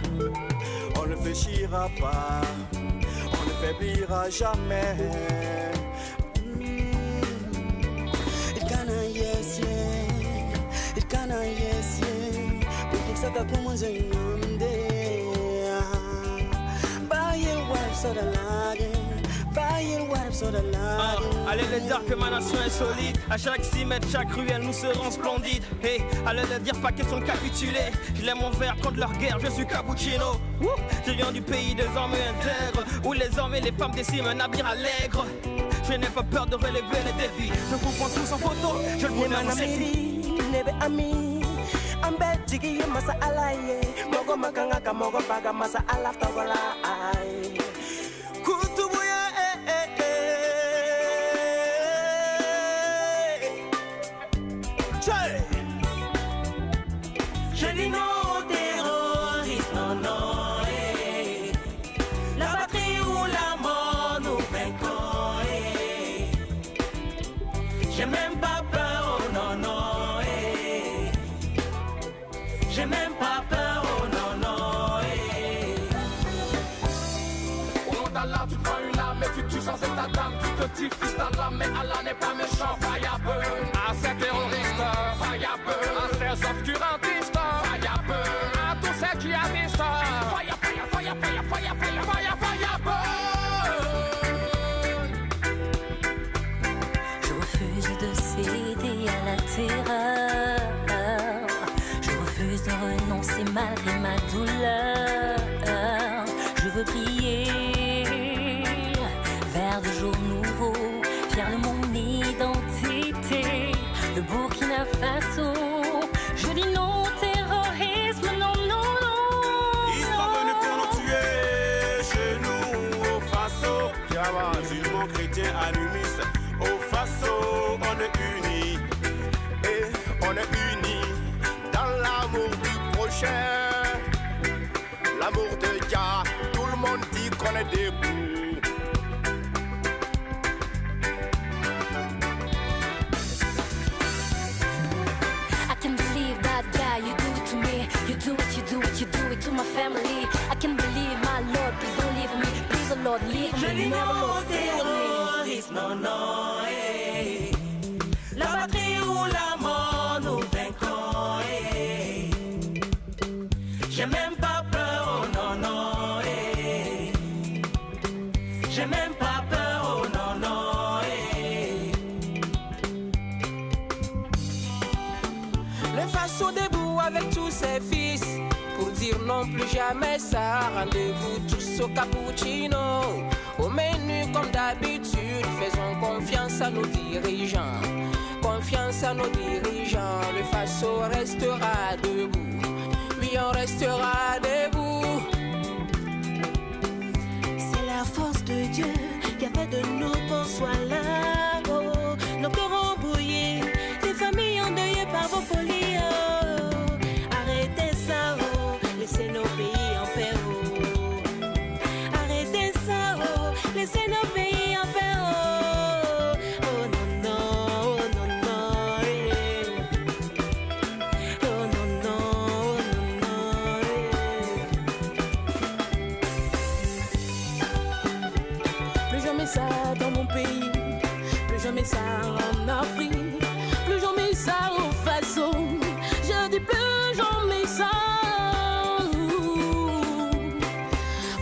On ne fléchira pas, on ne faiblira jamais. Il canaillesse, il canaillesse. Pour qu'il s'attaque pour moi, j'ai une idée. Buy your wife so the lagging. Allez leur dire que ma nation est solide. À chaque cimètre, chaque ruelle, nous serons splendides. Hey, allez leur dire pas qu'ils sont capitulés. Je lève mon verre contre leur guerre, je suis cappuccino. Je viens du pays des hommes intègres, où les hommes et les femmes déciment un navire allègre. Je n'ai pas peur de relever les défis. Je vous prends tous en photo, je le promets en selfie. Ambe jigi masa alaye. Mogo makanga ka mogo baga masa alaf tagola ay. Kutubuya Je dis non aux terroristes, non, non, La patrie ou la mort, nous vaincrons, J'ai même pas peur, oh non, non, J'ai même pas peur, oh non, non, Au nom d'Allah, tu prends une arme et tu tues sans état d'âme. Tu te dis fils d'Allah, mais Allah n'est pas méchant. Fire burn à ces terroristes, fire burn à ces obscurantistes, fire burn à tous ces djihadistes. Fire, fire, fire, fire, fire, fire, fire, fire burn. Je refuse de céder à la terreur. Je refuse de renoncer malgré ma douleur. Je veux briller vers de jours nouveaux, fier de mon identité, le Burkina Faso. Je dis non au terrorisme, non, non, non. Ils sont venus pour nous tuer, chez nous au Faso. Musulmans, chrétiens, animistes, au Faso, on est unis. Et on est unis dans l'amour du prochain. L'amour de Jah, tout le monde dit qu'on est debout. You do what you do, you do it to my family. I can believe my Lord, please don't leave me. Please, the Lord, leave Je me. dis Never non Lord, aux stay with me. terroristes, non, non, La patrie ou la mort, nous vaincrons, J'ai même pas peur, oh non, non, J'ai même pas peur, oh non, non, Le Faso debout avec tous ses fils pour dire non plus jamais ça. Rendez-vous tous au cappuccino, au menu comme d'habitude. Faisons confiance à nos dirigeants, confiance à nos dirigeants. Le Faso restera debout, oui on restera debout. C'est la force de Dieu qui a fait de nous qu'on soit là. Oh, nos cœurs embrouillés, des familles endeuillées par vos folies. Oh, arrêtez ça, oh, laissez nos pays en paix. Oh, arrêtez ça, oh, laissez nos pays en paix. Oh, oh non, non, oh non, non, oh non, non, oh non, non, Plus jamais ça dans mon pays, plus jamais ça en Afrique, plus jamais ça au Faso. Je dis plus jamais ça,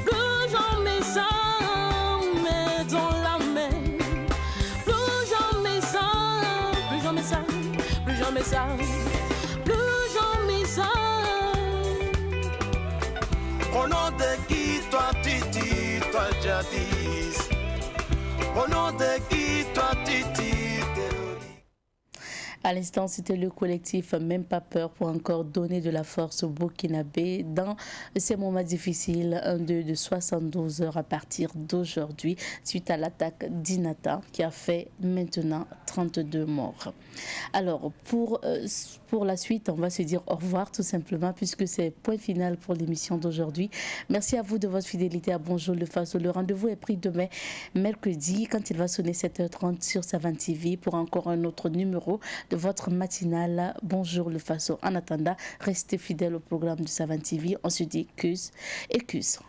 plus jamais ça, mais dans la main. Plus jamais ça, plus jamais ça, plus jamais ça, plus jamais ça. Au nom de qui toi tu dis toi jadis. Au nom de qui toi tu À l'instant, c'était le collectif Même pas peur pour encore donner de la force au Burkinabé dans ces moments difficiles. Un deuil de 72 heures à partir d'aujourd'hui suite à l'attaque d'Inata qui a fait maintenant 32 morts. Alors, pour la suite, on va se dire au revoir tout simplement puisque c'est point final pour l'émission d'aujourd'hui. Merci à vous de votre fidélité à Bonjour le Faso. Le rendez-vous est pris demain, mercredi, quand il va sonner 7h30 sur Savane TV pour encore un autre numéro de votre matinale Bonjour le Faso. En attendant, restez fidèles au programme de Savane TV. On se dit cus et cus.